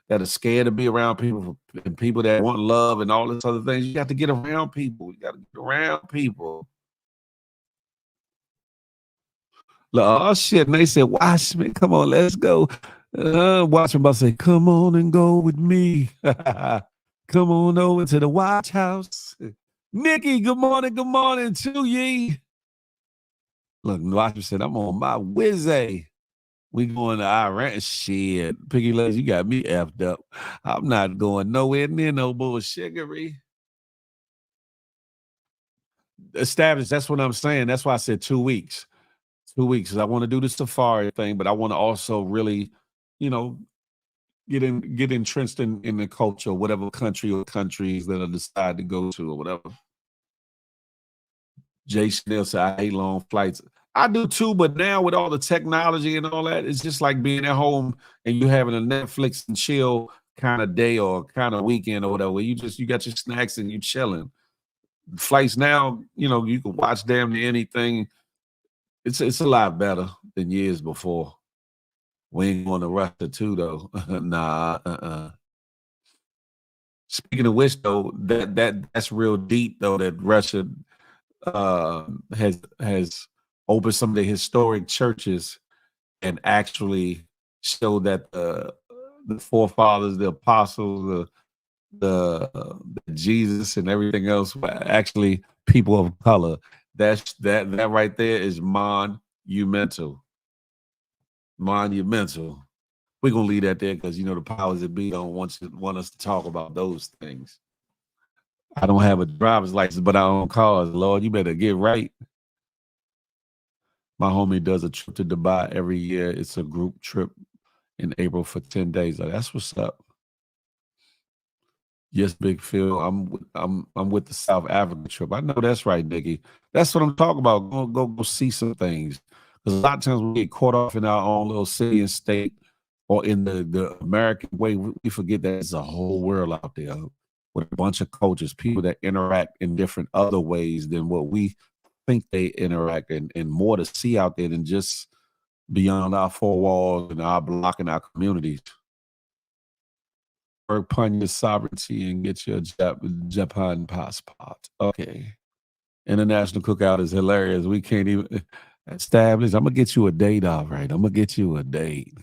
are scared to be around people, and people that want love and all this other things, you got to get around people. You got to get around people. Oh shit! And they said, "Watchman, come on, let's go." Watchman about to say, "Come on and go with me." Come on over to the watch house. Nikki, good morning to ye. Look, Watchman said, "I'm on my Wizzy. We going to Iran." Shit, Piggy Legs, you got me effed up. I'm not going nowhere near no bullshittery. Established. That's what I'm saying. That's why I said 2 weeks. 2 weeks. Because I want to do the safari thing, but I want to also really, get entrenched in the culture, whatever country or countries that I decide to go to or whatever. Jay Chanel said, I hate long flights. I do too, but now with all the technology and all that, it's just like being at home and you having a Netflix and chill kind of day or kind of weekend or whatever. You got your snacks and you chilling. Flights now, you can watch damn near anything. It's a lot better than years before. We ain't going to Russia too, though. Nah. Speaking of which, though, that's real deep, though, that Russia has opened some of the historic churches and actually showed that the forefathers, the apostles, the Jesus and everything else were actually people of color. That right there is monumental. Monumental. We're gonna leave that there because the powers that be don't want us to talk about those things. I don't have a driver's license, but I own cars. Lord, you better get right. My homie does a trip to Dubai every year. It's a group trip in April for 10 days. Like, that's what's up. Yes, Big Phil. I'm with the South Africa trip. I know that's right, Nikki. That's what I'm talking about. Go see some things. Because a lot of times we get caught off in our own little city and state or in the American way. We forget that there's a whole world out there with a bunch of cultures, people that interact in different other ways than what we think they interact and more to see out there than just beyond our four walls and our block and our communities. Work upon your sovereignty and get your Japan passport. Okay. International Cookout is hilarious. We can't even establish. I'm going to get you a date, all right. I'm going to get you a date.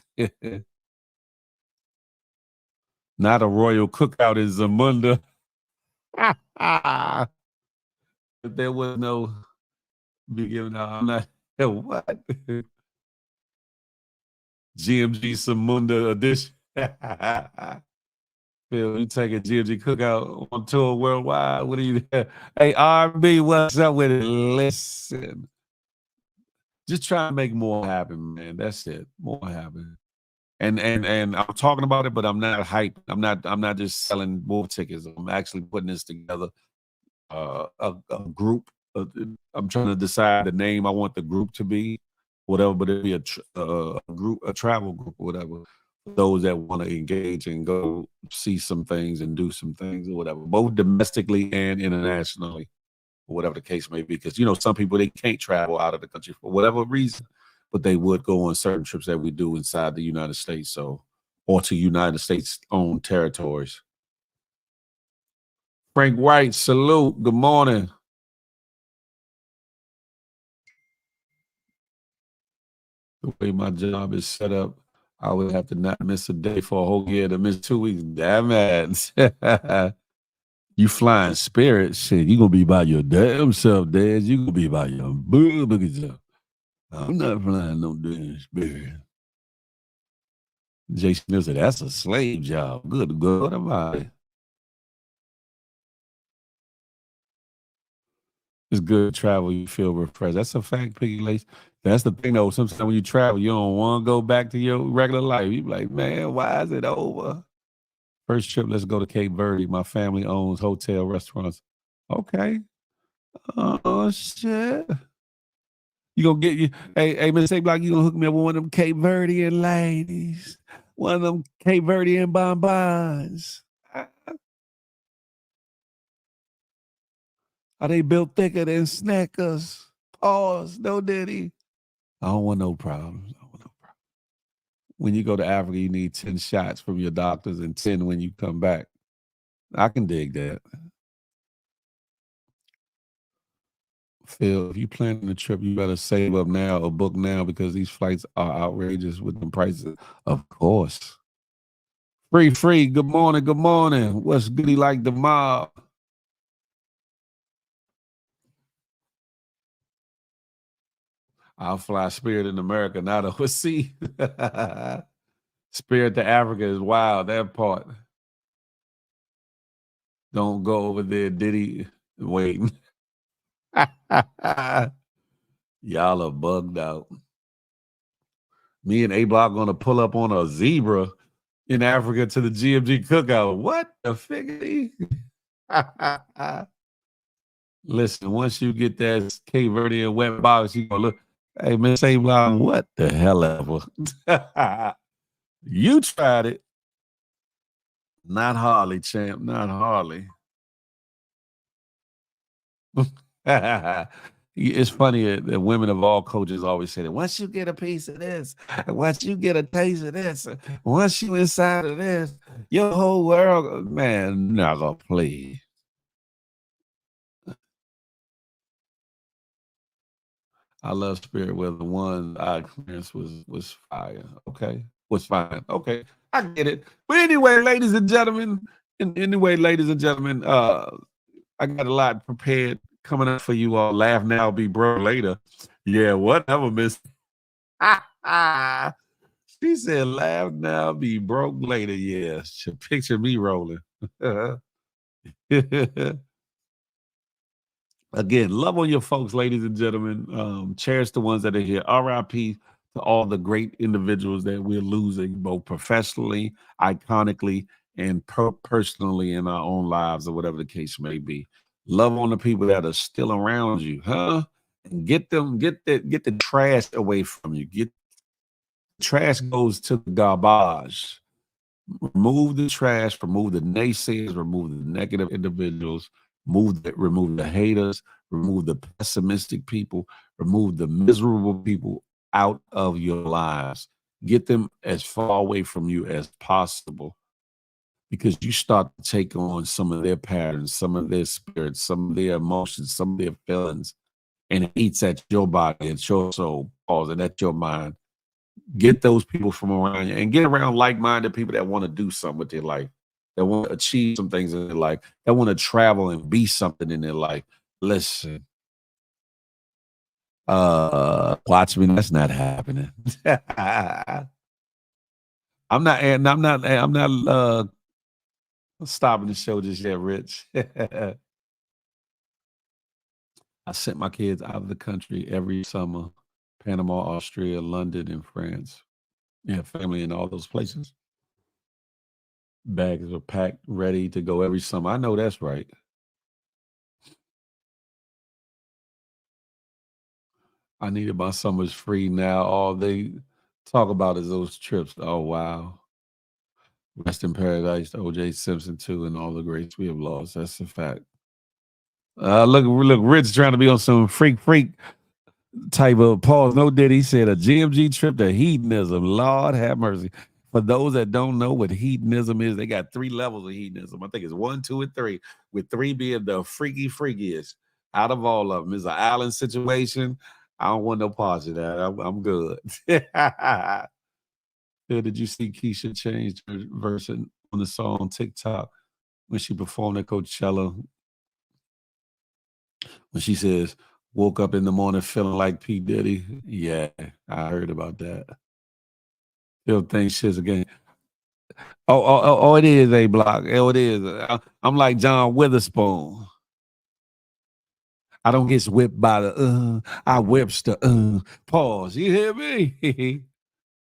Not a royal cookout in Zamunda. If there was no be given out, I'm not. What? GMG Zamunda edition. Phil, you take a GMG cookout on tour worldwide. What do you? Hey, R&B, what's up with it? Listen, just try to make more happen, man. That's it. More happen. And I'm talking about it, but I'm not hyped. I'm not just selling more tickets. I'm actually putting this together. a group. I'm trying to decide the name I want the group to be, whatever, but it'll be a group, a travel group, or whatever. For those that want to engage and go see some things and do some things or whatever, both domestically and internationally, or whatever the case may be. Because some people, they can't travel out of the country for whatever reason, but they would go on certain trips that we do inside the United States, or to United States owned territories. Frank White, salute. Good morning. The way my job is set up, I would have to not miss a day for a whole year to miss 2 weeks. Damn it. You flying Spirit, shit, you gonna be by your damn self, Dad. You gonna be by your boob self. I'm not flying no damn Spirit. Jason Smith said, that's a slave job. Good God Almighty. It's good to travel. You feel refreshed. That's a fact, Piggy Lace. That's the thing, though. Sometimes when you travel, you don't want to go back to your regular life. You be like, man, why is it over? First trip, let's go to Cape Verde. My family owns hotel restaurants. Okay. Oh, shit. You gonna get you? Hey, Miss A Block, you gonna hook me up with one of them Cape Verdean ladies, one of them Cape Verdean bonbons. Are they built thicker than Snickers? Pause. No diddy. I don't want no problems. When you go to Africa, you need 10 shots from your doctors and 10 when you come back. I can dig that. Phil, if you planning a trip, you better save up now or book now because these flights are outrageous with the prices. Of course. Free. Good morning. What's goody like the mob? I'll fly Spirit in America, not overseas. Spirit to Africa is wild, that part. Don't go over there, Diddy, waiting. Y'all are bugged out. Me and A-Block gonna pull up on a zebra in Africa to the GMG cookout. What the figgy? Listen, once you get that Cape Verdean wet box, you gonna look, hey, Miss A-Block, what the hell ever? You tried it. Not Harley, champ, not Harley. It's funny that women of all cultures always say that once you get a piece of this, once you get a taste of this, once you inside of this, your whole world, man, not gonna play. I love Spirit where the one I experienced was fire. Okay. Was fine. Okay. I get it. But anyway, ladies and gentlemen, I got a lot prepared coming up for you all. Laugh now, be broke later. Yeah, whatever, miss. She said, laugh now, be broke later. Yeah, picture me rolling. Again, love on your folks, ladies and gentlemen. Cherish the ones that are here. RIP to all the great individuals that we're losing, both professionally, iconically, and personally in our own lives, or whatever the case may be. Love on the people that are still around you, huh? And get the trash away from you. Get trash goes to the garbage. Remove the trash, remove the naysayers, remove the negative individuals, remove the haters, remove the pessimistic people, remove the miserable people out of your lives. Get them as far away from you as possible, because you start to take on some of their patterns, some of their spirits, some of their emotions, some of their feelings, and it eats at your body, at your soul, pause, and at your mind. Get those people from around you and get around like-minded people that want to do something with their life, that want to achieve some things in their life, that want to travel and be something in their life. Listen, watch me. That's not happening. I'm not stopping the show just yet, Rich. I sent my kids out of the country every summer. Panama, Austria, London, and France. Yeah, family in all those places. Bags are packed, ready to go every summer. I know that's right. I need my summers free now. All they talk about is those trips. Oh wow. Rest in paradise, to O.J. Simpson too, and all the greats we have lost. That's a fact. Look, Rich trying to be on some freak type of pause. No did he said a GMG trip to hedonism. Lord have mercy. For those that don't know what hedonism is, they got 3 levels of hedonism. I think it's 1, 2, and 3, with 3 being the freakiest out of all of them. It's an island situation. I don't want no parts of that. I'm good. Did you see Keisha change her verse on the song TikTok when she performed at Coachella? When she says, woke up in the morning feeling like P. Diddy. Yeah, I heard about that. Still think shit's again. Oh, it is A Block. Oh, it is. I'm like John Witherspoon. I don't get whipped by the I whips the pause. You hear me?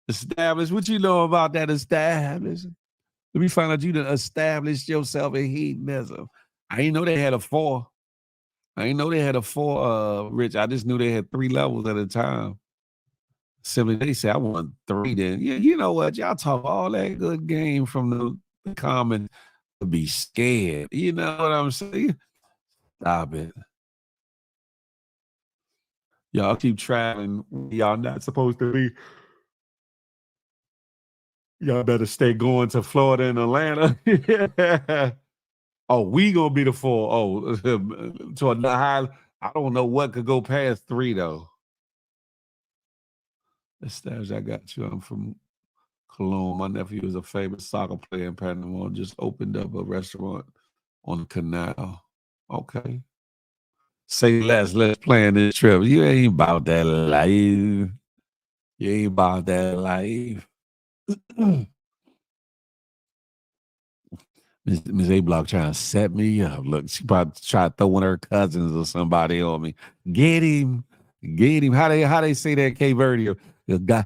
Established. What you know about that established? Let me find out you done established yourself in hedonism. I ain't know they had a 4. I ain't know they had a 4, Rich. I just knew they had 3 levels at a time. Simply, they say I want 3 then. Yeah, you know what? Y'all talk all that good game from the common to be scared. You know what I'm saying? Stop it. Y'all keep traveling. Y'all not supposed to be. Y'all better stay going to Florida and Atlanta. Oh, we gonna be the 4. Oh, to a high. I don't know what could go past 3 though. Established, I got you. I'm from Cologne. My nephew is a famous soccer player in Panama. Just opened up a restaurant on the canal. Okay. Say less. Let's plan this trip. You ain't about that life. You ain't about that life. Miss A Block trying to set me up. Look, she probably tried throwing her cousins or somebody on me. Get him. Get him. How they say that in Cape Verde? The guy,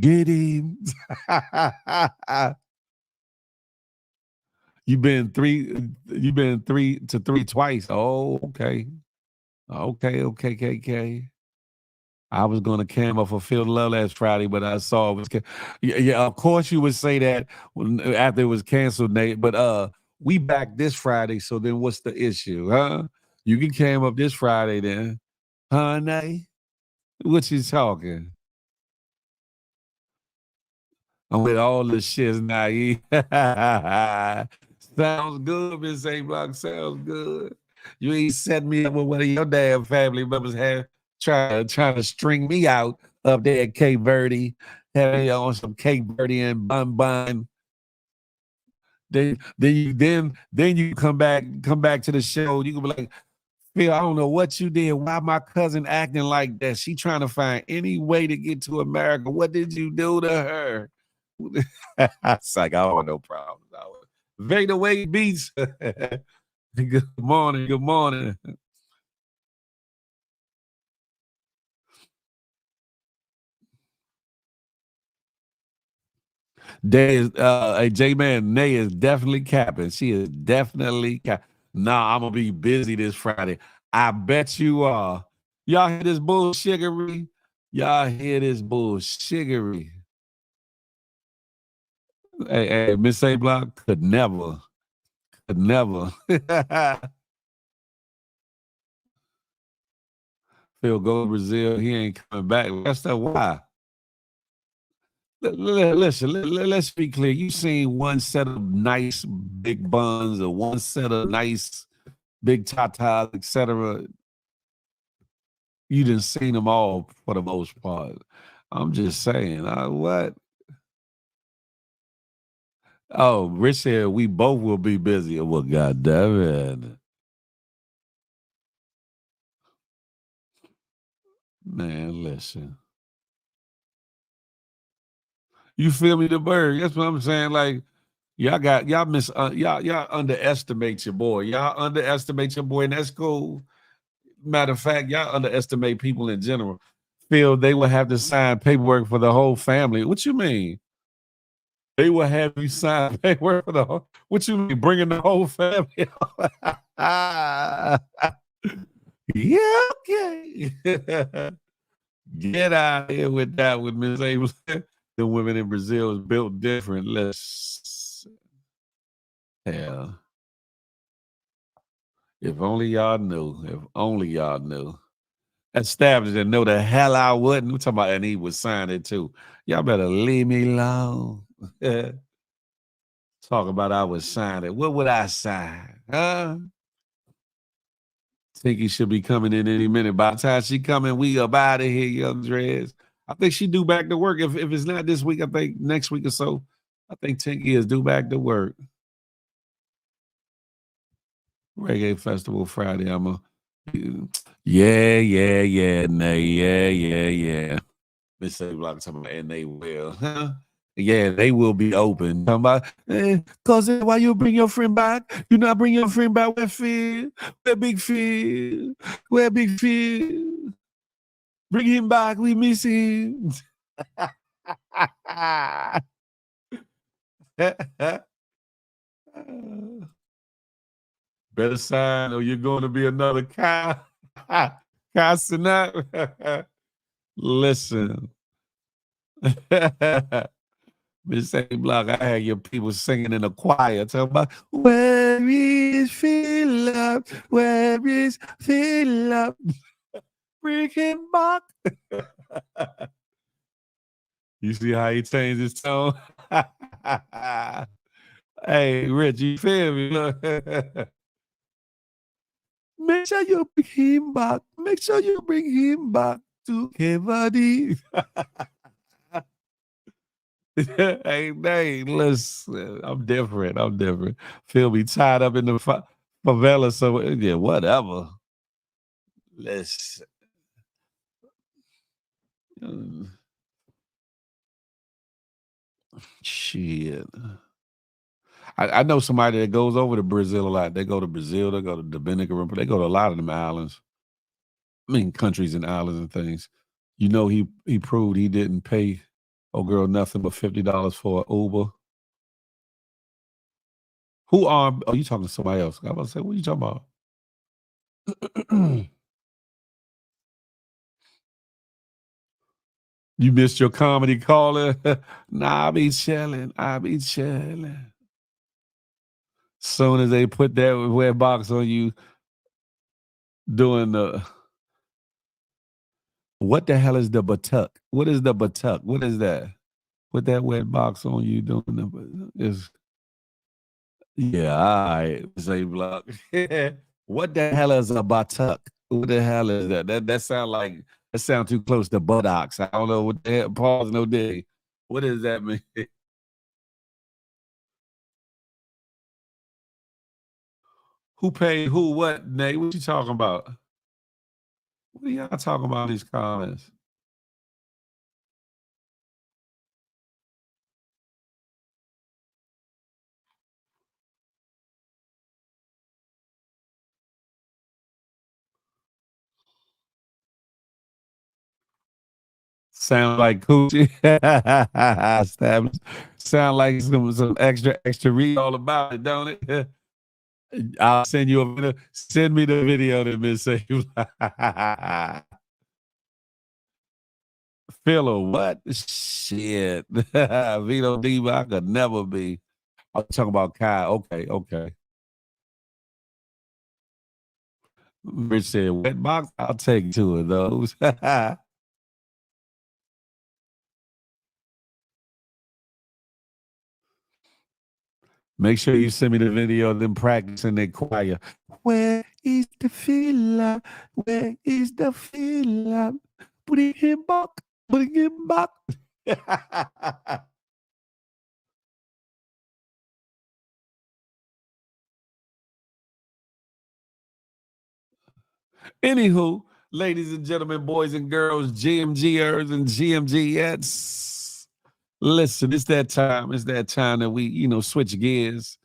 get him. You've been 3 to 3 twice. Oh, okay. Okay. I was going to cam up for Phil Love last Friday, but I saw it was yeah. Of course, you would say that after it was canceled, Nate. But we back this Friday, so then what's the issue, huh? You can cam up this Friday, then, huh, Nate? What you talking? I'm with all the shits now. Sounds good, Miss A Block. Sounds good. You ain't set me up with one of your damn family members trying to string me out up there at Cape Verde, having on some Cape Verde and bun. Then you come back to the show. You can be like, Phil, I don't know what you did. Why my cousin acting like that? She trying to find any way to get to America. What did you do to her? It's like, I don't want no problems. Vader Wade Beats. Good morning. Day is a J-Man, Nay is definitely capping. She is definitely capping. Nah, I'm gonna be busy this Friday. I bet you are. Y'all hear this bullshiggery? Hey, Miss A Block could never. Phil go to Brazil. He ain't coming back. That's the why. Listen, let's be clear. You seen one set of nice big buns or one set of nice big tatas, etc. You didn't seen them all for the most part. I'm just saying. What? Oh, Rich said we both will be busy. Well, God damn it. Man, listen. You feel me, the bird? That's what I'm saying. Like, y'all underestimate your boy. Y'all underestimate your boy, and that's cool. Matter of fact, y'all underestimate people in general. Feel they will have to sign paperwork for the whole family. What you mean? They will have you sign paperwork for the whole. What you mean? Bringing the whole family? Yeah, okay. Get out of here with that with Miss Abel. The women in Brazil is built different. Let's hell. If only y'all knew. If only y'all knew. Established and know the hell I wouldn't. We're talking about, and he would sign it too. Y'all better leave me alone. Talk about I would sign it. What would I sign? Huh? Tinky should be coming in any minute. By the time she coming, we up out of here, young Dreads. I think she due back to work. If it's not this week, I think next week or so. I think Tinky is due back to work. Reggae Festival Friday. I'm a yeah. Nay, yeah. Miss A Block talking about, and they will. Huh? Yeah, they will be open. Talking about, cause why you bring your friend back? You not bring your friend back. Where Phil? Where Big Phil? Where Big Phil? Bring him back. We miss him. Better sign or you're going to be another Kai. Kai Sinat. Listen. Miss A Block, I had your people singing in the choir talking about, where is Philip? Where is Philip? Bring him back. You see how he changed his tone? Hey, Rich, you feel me? Look. Make sure you bring him back. Make sure you bring him back to Kevadi. Hey, listen, I'm different. Feel me tied up in the favela, so yeah, whatever. Let's shit. I know somebody that goes over to Brazil a lot. They go to Brazil, they go to Dominican Republic, they go to a lot of them islands. I mean, countries and islands and things. You know, he proved he didn't pay girl nothing but $50 for an Uber. Who are? Oh, you talking to somebody else? I was about to say, what are you talking about? You missed your comedy calling? Nah, I be chilling. Soon as they put that wet box on you, doing the what the hell is the buttock? What is the buttock? What is that? Put that wet box on you doing the is yeah, all right. Say block. What the hell is a buttock? What the hell is that? That sound too close to buttocks. I don't know what the hell. Pause no day. What does that mean? Who paid who? What, Nate? What you talking about? What are y'all talking about in these comments? Sound like coochie. Sound like some extra read all about it, don't it? I'll send you a video. Send me the video to Miss Philo, what? Shit. Vito Diva, I could never be. I'm talking about Kai. Okay. Rich said, wet box, I'll take 2 of those. Make sure you send me the video of them practicing their choir. Where is the filler? Where is the filler? Bring him back. Bring him back. Anywho, ladies and gentlemen, boys and girls, GMGers and GMGettes, listen, it's that time. It's that time that we, switch gears.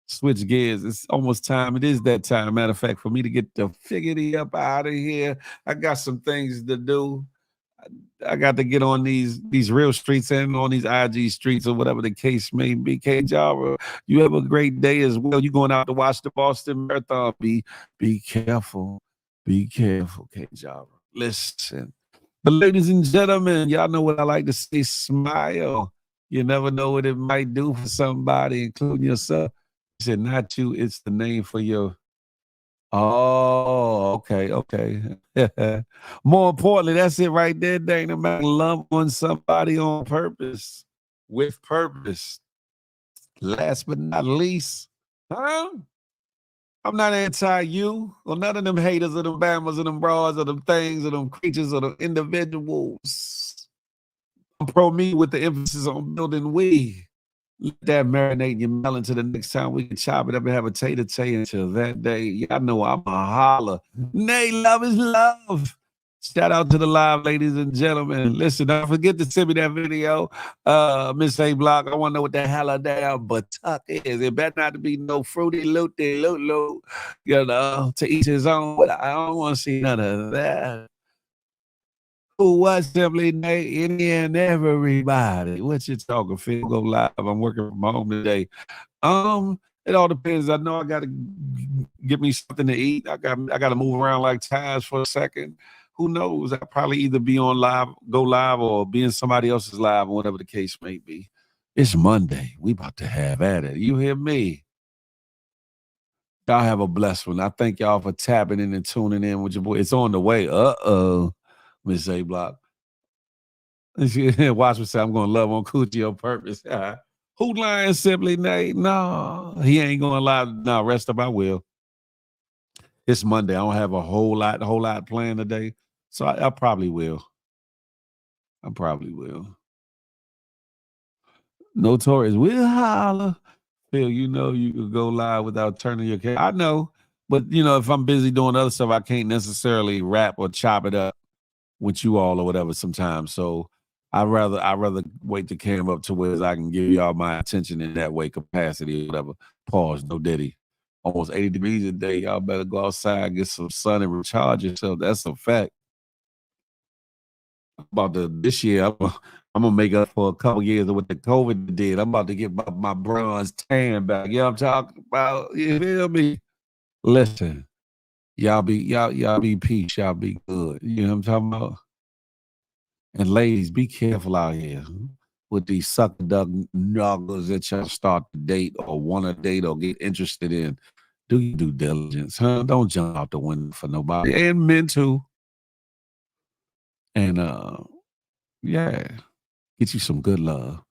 It's almost time. It is that time. Matter of fact, for me to get the figgity up out of here, I got some things to do. I got to get on these real streets and on these IG streets or whatever the case may be. K Jara, you have a great day as well. You going out to watch the Boston Marathon. Be careful. Be careful, K Jara. Listen. But ladies and gentlemen, y'all know what I like to say, smile. You never know what it might do for somebody, including yourself. I said, not you, it's the name for your. Oh, okay, okay. More importantly, that's it right there, Dana. Man, love on somebody on purpose, with purpose. Last but not least, huh? I'm not anti-you or none of them haters or them bammers or them bras or them things or them creatures or them individuals. I'm pro me with the emphasis on building we. Let that marinate in your melon till the next time we can chop it up and have a tay-to-tay until that day. Y'all know I'm a holler. Nay, love is love. Shout out to the live, ladies and gentlemen. Listen, don't forget to send me that video. Miss A Block, I want to know what the hell a damn buttocq is. It better not be no fruity looty loot, you know, to each his own. But I don't want to see none of that. Who was Simply Nate? Any and everybody. What you talking? Phil go live. I'm working from home today. It all depends. I know I gotta get me something to eat. I gotta move around like tires for a second. Who knows? I'll probably either be on live, go live, or be in somebody else's live, or whatever the case may be. It's Monday. We about to have at it. You hear me? Y'all have a blessed one. I thank y'all for tapping in and tuning in with your boy. It's on the way. Miss A Block. Watch me say I'm gonna love on Coochie on purpose. Who lying, Simply Nate? No, he ain't gonna lie. No, rest up, I will. It's Monday. I don't have a whole lot planned today. So I probably will. I probably will. Notorious will holler. Phil, you know you could go live without turning your camera. I know, but you know, if I'm busy doing other stuff, I can't necessarily rap or chop it up with you all or whatever sometimes. So I'd rather wait the camera up to where I can give y'all my attention in that way, capacity or whatever. Pause, no diddy. Almost 80 degrees a day. Y'all better go outside, get some sun and recharge yourself. That's a fact. This year, I'm gonna make up for a couple years of what the COVID did. I'm about to get my bronze tan back. You know what I'm talking about? You feel me? Listen, y'all be peace, y'all be good. You know what I'm talking about? And ladies, be careful out here with these sucker duck nuggers that y'all start to date or want to date or get interested in. Do your due diligence, huh? Don't jump out the window for nobody. And men too. And yeah, get you some good love.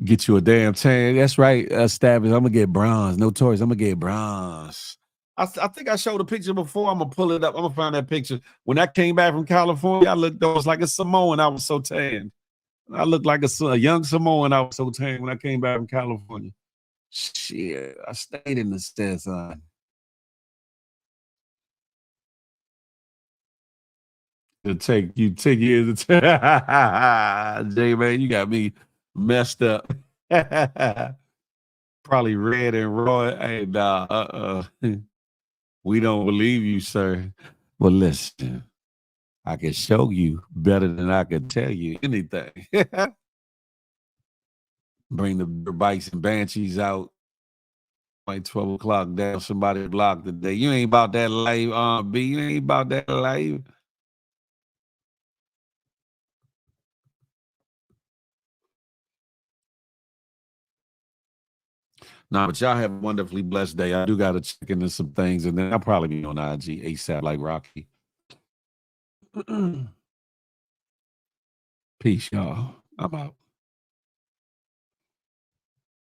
Get you a damn tan. That's right, Established. I'm gonna get bronze. Notorious. I'm gonna get bronze. I think I showed a picture before. I'm gonna pull it up. I'm gonna find that picture. When I came back from California, I looked almost like a Samoan. I was so tan. I looked like a young Samoan. I was so tan when I came back from California. Shit, I stayed in the States, son. It'll take you 10 years to Jay, man, you got me messed up. Probably red and raw. Hey, nah, we don't believe you, sir. But listen, I can show you better than I can tell you anything. Bring the bikes and banshees out. Like 12 o'clock down somebody block today. You ain't about that life, B. You ain't about that life. Nah, but y'all have a wonderfully blessed day. I do got to check into some things, and then I'll probably be on IG ASAP like Rocky. Peace, y'all. I'm out.